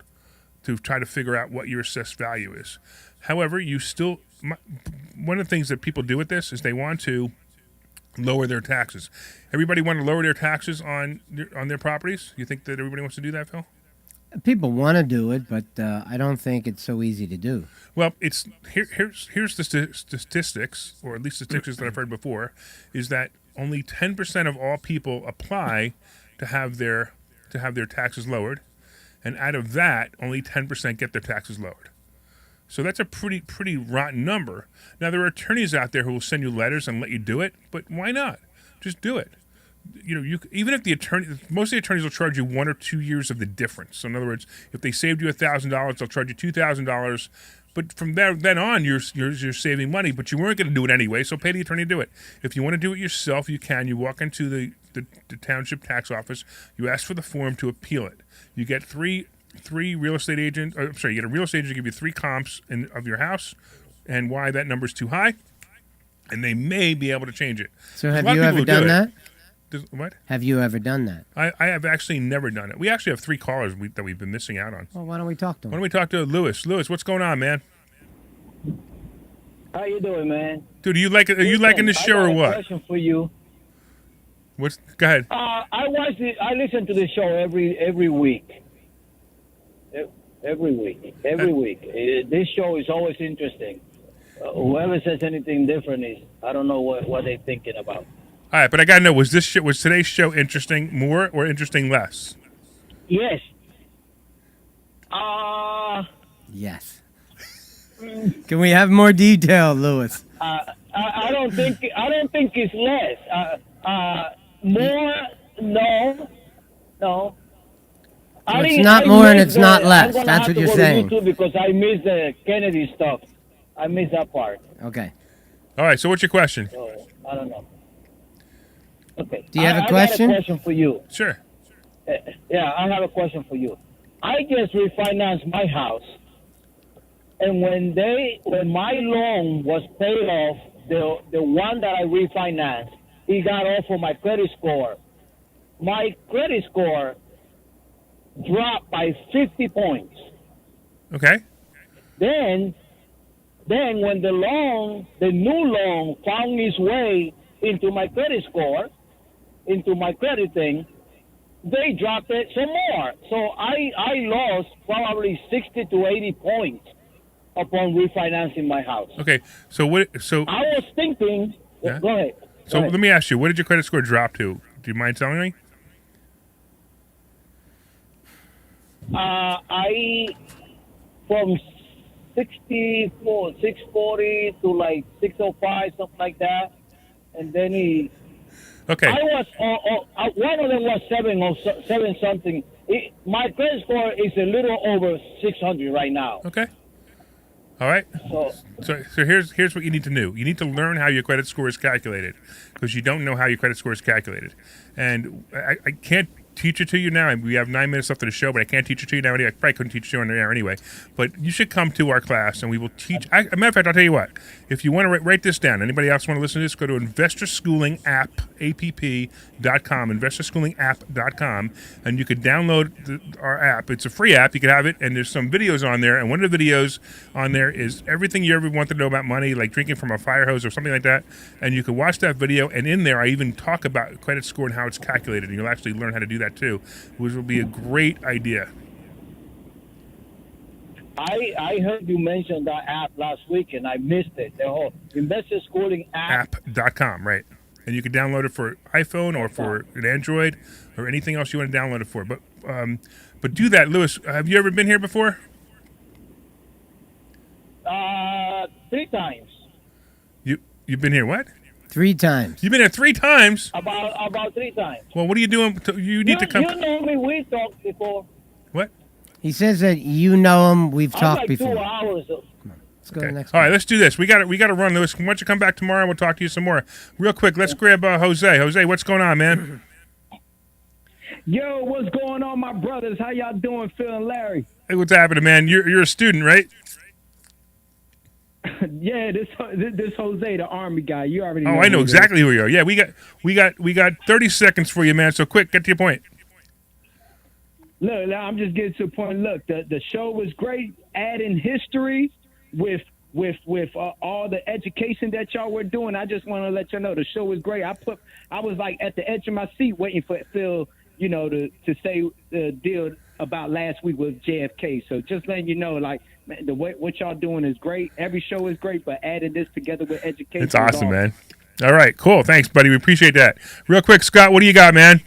to try to figure out what your assessed value is. However, one of the things that people do with this is they want to lower their taxes. Everybody want to lower their taxes on their properties? You think that everybody wants to do that, Phil?
People want to do it, but I don't think it's so easy to do.
Well, here's the statistics, or at least statistics that I've heard before, is that only 10% of all people apply to have their taxes lowered, and out of that, only 10% get their taxes lowered. So that's a pretty rotten number. Now, there are attorneys out there who will send you letters and let you do it, but why not? Just do it. Even if most of the attorneys will charge you 1 or 2 years of the difference. So in other words, if they saved you $1,000, they'll charge you $2,000. But from then on, you're saving money. But you weren't going to do it anyway, so pay the attorney to do it. If you want to do it yourself, you can. You walk into the township tax office. You ask for the form to appeal it. You get three real estate agents. You get a real estate agent to give you 3 comps of your house and why that number's too high, and they may be able to change it.
So have you ever done that?
What?
Have you ever done that?
I have actually never done it. We actually have 3 callers that we've been missing out on.
Well, why don't we talk to
Why
them?
don't we talk to Lewis? Lewis, what's going on, man?
How you doing, man?
Dude, are you liking this show or
I got a
what?
question for you.
Go ahead.
I listen to the show every week. Every week. This show is always interesting. Whoever says anything different is, I don't know what they're thinking about.
All right, but I gotta know, was today's show interesting more or interesting less?
Yes.
Yes. Can we have more detail, Lewis?
I don't think it's less. More? No.
It's not more and it's not less. That's what you're saying.
Because I missed the Kennedy stuff. I missed that part.
Okay.
All right, so what's your question?
So, I don't know. Okay.
Do you have a question?
I got a question for you.
Sure.
Yeah, I have a question for you. I just refinanced my house, and when my loan was paid off, the one that I refinanced, he got off of my credit score. My credit score dropped by 50 points.
Okay.
Then when the new loan found its way into my credit score, into my credit thing, they dropped it some more. So I lost probably 60 to 80 points upon refinancing my house.
Okay. So
I was thinking.
Yeah.
Go ahead.
So let me ask you, what did your credit score drop to? Do you mind telling me?
I from 640 to like 605, something like that, and then he.
Okay.
I was one of them was 7 something. My credit score is a little over 600 right now.
Okay. All right.
So
here's what you need to know. You need to learn how your credit score is calculated, because you don't know how your credit score is calculated, and I can't teach it to you now. We have 9 minutes left of the show, but I can't teach it to you now. I probably couldn't teach it to you on the air anyway. But you should come to our class, and we will teach. As a matter of fact, I'll tell you what. If you want to write this down, anybody else want to listen to this, go to investorschoolingapp.com, investorschoolingApp.com, and you could download our app. It's a free app. You can have it, and there's some videos on there. And one of the videos on there is everything you ever want to know about money, like drinking from a fire hose or something like that. And you can watch that video, and in there I even talk about credit score and how it's calculated, and you'll actually learn how to do that too, which will be a great idea.
I heard you mention that app last week, and I missed it. The whole Investor Schooling app.
App.com, right. And you can download it for iPhone or for an Android or anything else you want to download it for. But do that, Lewis. Have you ever been here before?
3 times.
You've been here what?
3 times.
You've been here 3 times?
About 3 times.
Well, what are you doing? You need to come.
You know me. We talked before.
What?
He says that you know him. We've
I'm
talked
like
before.
2 hours.
Let's go to the next
All right,
one.
let's do this. We got to run, Lewis. Why don't you come back tomorrow and we'll talk to you some more. Real quick, let's grab Jose. Jose, what's going on, man?
Yo, what's going on, my brothers? How y'all doing, Phil and Larry?
Hey, what's happening, man? You're a student, right?
Yeah, this Jose, the Army guy. You already.
Oh,
know
I know
who it is.
exactly who you are. Yeah, we got 30 seconds for you, man. So quick, get to your point.
Look, I'm just getting to the point. Look, the show was great. Adding history with all the education that y'all were doing. I just want to let y'all know the show was great. I was like at the edge of my seat waiting for Phil, to say the deal about last week with JFK. So just letting you know, like, man, the way what y'all doing is great. Every show is great, but adding this together with education,
It's awesome, man. All right, cool. Thanks, buddy. We appreciate that. Real quick, Scott, what do you got, man?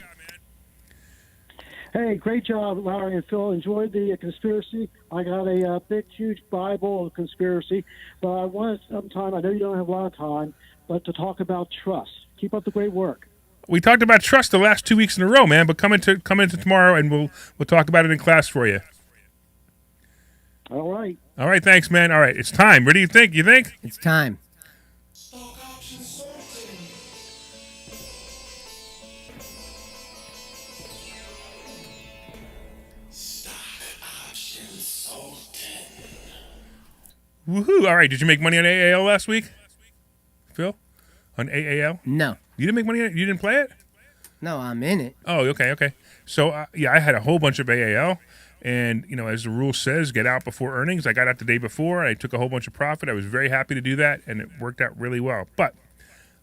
Hey, great job, Larry and Phil. Enjoyed the conspiracy. I got a big, huge Bible of conspiracy, but I wanted some time. I know you don't have a lot of time, but to talk about trust. Keep up the great work.
We talked about trust the last 2 weeks in a row, man. But come into tomorrow, and we'll talk about it in class for you.
All right.
All right, thanks, man. All right, it's time. What do you think? You think?
It's time.
Woohoo! All right, did you make money on AAL last week, Phil? On AAL?
No.
You didn't make money on it? You didn't play it?
No, I'm in it.
Oh, okay. So, yeah, I had a whole bunch of AAL, and, as the rule says, get out before earnings. I got out the day before. I took a whole bunch of profit. I was very happy to do that, and it worked out really well. But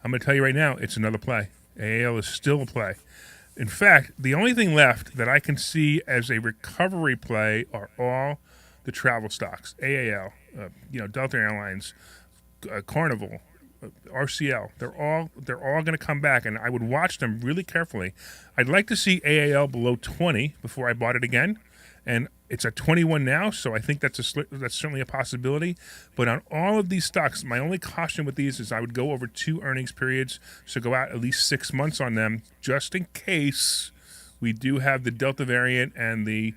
I'm going to tell you right now, it's another play. AAL is still a play. In fact, the only thing left that I can see as a recovery play are all the travel stocks, AAL, Delta Airlines, Carnival, RCL. They're all going to come back, and I would watch them really carefully. I'd like to see AAL below 20 before I bought it again, and it's at 21 now, so I think that's certainly a possibility. But on all of these stocks, my only caution with these is I would go over 2 earnings periods, so go out at least 6 months on them, just in case we do have the Delta variant and the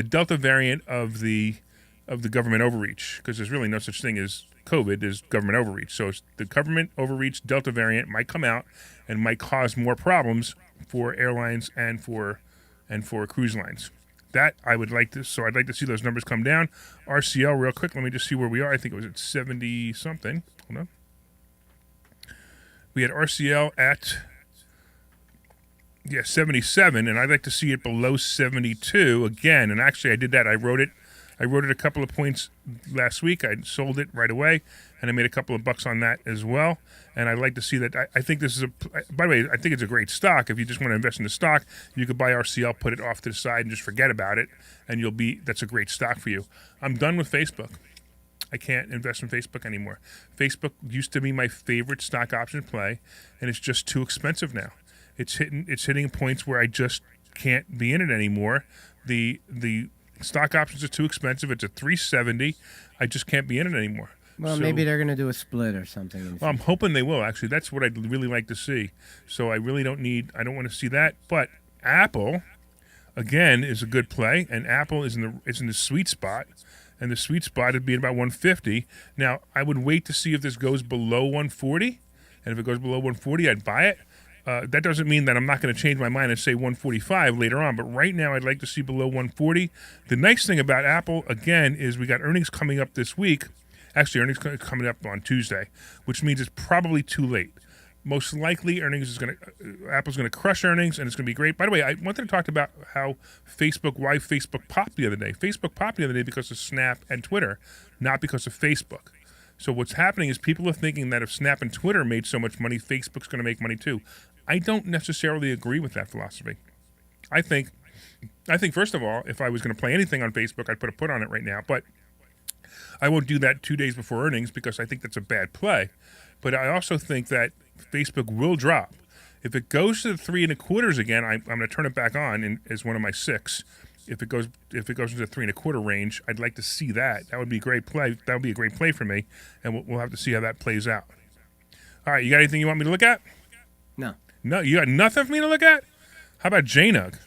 Delta variant of the government overreach, because there's really no such thing as COVID as government overreach. So the government overreach Delta variant might come out and might cause more problems for airlines and for cruise lines. That I would like to. So I'd like to see those numbers come down. RCL, real quick. Let me just see where we are. I think it was at 70 something. Hold on. We had RCL at 77, and I'd like to see it below 72 again. And actually, I did that. I wrote it a couple of points last week. I sold it right away, and I made a couple of bucks on that as well. And I'd like to see that. I think this is by the way, I think it's a great stock. If you just want to invest in the stock, you could buy RCL, put it off to the side, and just forget about it, and that's a great stock for you. I'm done with Facebook. I can't invest in Facebook anymore. Facebook used to be my favorite stock option play, and it's just too expensive now. It's hitting points where I just can't be in it anymore. The stock options are too expensive. It's at $370. I just can't be in it anymore.
Well, maybe they're going to do a split or something.
Well, I'm hoping they will, actually. That's what I'd really like to see. So I don't want to see that. But Apple, again, is a good play, and Apple is in the sweet spot, and the sweet spot would be about 150. Now, I would wait to see if this goes below 140, and if it goes below 140, I'd buy it. That doesn't mean that I'm not going to change my mind and say 145 later on, but right now I'd like to see below 140. The nice thing about Apple, again, is we got earnings coming up this week. Actually, earnings coming up on Tuesday, which means it's probably too late. Most likely, Apple's going to crush earnings, and it's going to be great. By the way, I wanted to talk about why Facebook popped the other day. Facebook popped the other day because of Snap and Twitter, not because of Facebook. So what's happening is people are thinking that if Snap and Twitter made so much money, Facebook's going to make money too. I don't necessarily agree with that philosophy. I think first of all, if I was going to play anything on Facebook, I'd put a put on it right now. But I won't do that 2 days before earnings because I think that's a bad play. But I also think that Facebook will drop. If it goes to the 3 1/4 again, I'm going to turn it back on as one of my 6. If it goes into the 3 1/4 range, I'd like to see that. That would be a great play. That would be a great play for me, and we'll have to see how that plays out. All right, you got anything you want me to look at? No, you got nothing for me to look at? How about JNUG?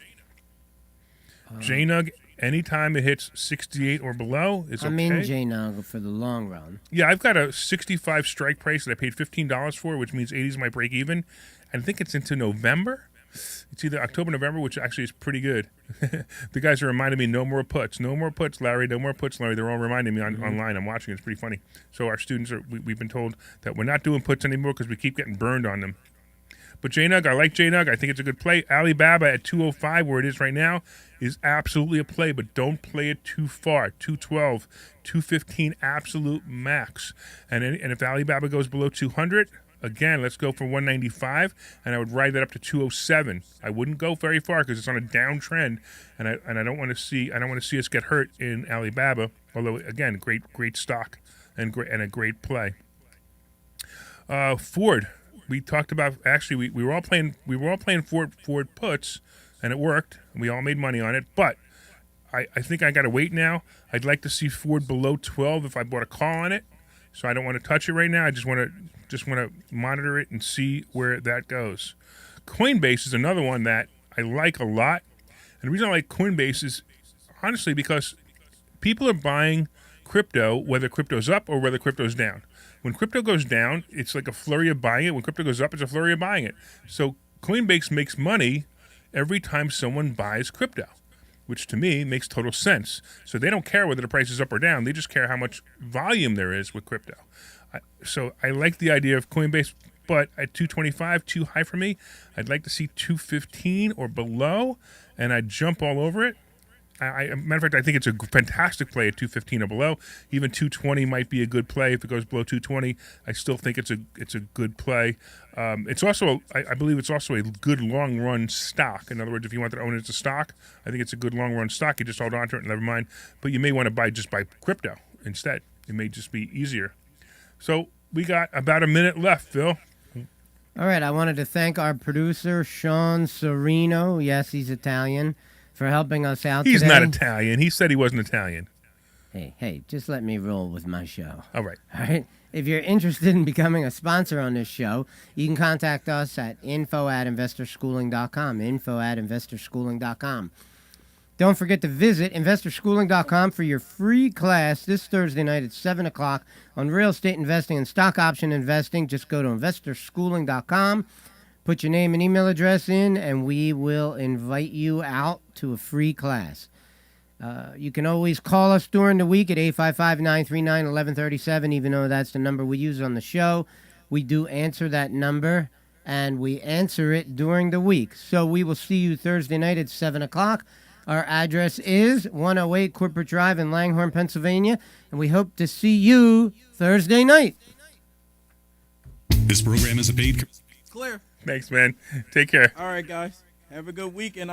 JNUG, anytime it hits 68 or below, is okay.
I'm in JNUG for the long run.
Yeah, I've got a 65 strike price that I paid $15 for, which means 80 is my break even. I think it's into November. It's either October, November, which actually is pretty good. The guys are reminding me, no more puts, Larry, no more puts, Larry. They're all reminding me online. I'm watching. It's pretty funny. So our students we've been told that we're not doing puts anymore because we keep getting burned on them. But JNUG, I like JNUG. I think it's a good play. Alibaba at 205, where it is right now, is absolutely a play, but don't play it too far. 212, 215, absolute max. And if Alibaba goes below 200, again, let's go for 195, and I would ride that up to 207. I wouldn't go very far because it's on a downtrend, and I don't want to see us get hurt in Alibaba. Although again, great stock and a great play. Ford. We talked about we were all playing Ford puts, and it worked. We all made money on it, but I think I got to wait now. I'd like to see Ford below 12 if I bought a call on it. So I don't want to touch it right now. I just want to monitor it and see where that goes. Coinbase is another one that I like a lot, and the reason I like Coinbase is honestly because people are buying crypto, whether crypto's up or whether crypto's down. When crypto goes down, it's like a flurry of buying it. When crypto goes up, it's a flurry of buying it. So Coinbase makes money every time someone buys crypto, which to me makes total sense. So they don't care whether the price is up or down. They just care how much volume there is with crypto. So I like the idea of Coinbase, but at 225, too high for me. I'd like to see 215 or below, and I'd jump all over it. Matter of fact, I think it's a fantastic play at 215 or below. Even 220 might be a good play if it goes below 220. I still think it's a good play. It's also, I believe, it's also a good long run stock. In other words, if you want to own it as a stock, I think it's a good long run stock. You just hold on to it and never mind. But you may want to buy crypto instead. It may just be easier. So we got about a minute left, Phil.
All right, I wanted to thank our producer, Sean Serino. Yes, he's Italian. For helping us out
He's
today.
not Italian. He said he wasn't Italian.
Hey, just let me roll with my show.
All right.
If you're interested in becoming a sponsor on this show, you can contact us at info@investorschooling.com, info@investorschooling.com. Don't forget to visit investorschooling.com for your free class this Thursday night at 7 o'clock on real estate investing and stock option investing. Just go to investorschooling.com. Put your name and email address in, and we will invite you out to a free class. You can always call us during the week at 855-939-1137, even though that's the number we use on the show. We do answer that number, and we answer it during the week. So we will see you Thursday night at 7 o'clock. Our address is 108 Corporate Drive in Langhorne, Pennsylvania, and we hope to see you Thursday night.
This program is a paid...
Clear.
Thanks, man. Take care.
All right, guys. Have a good week, and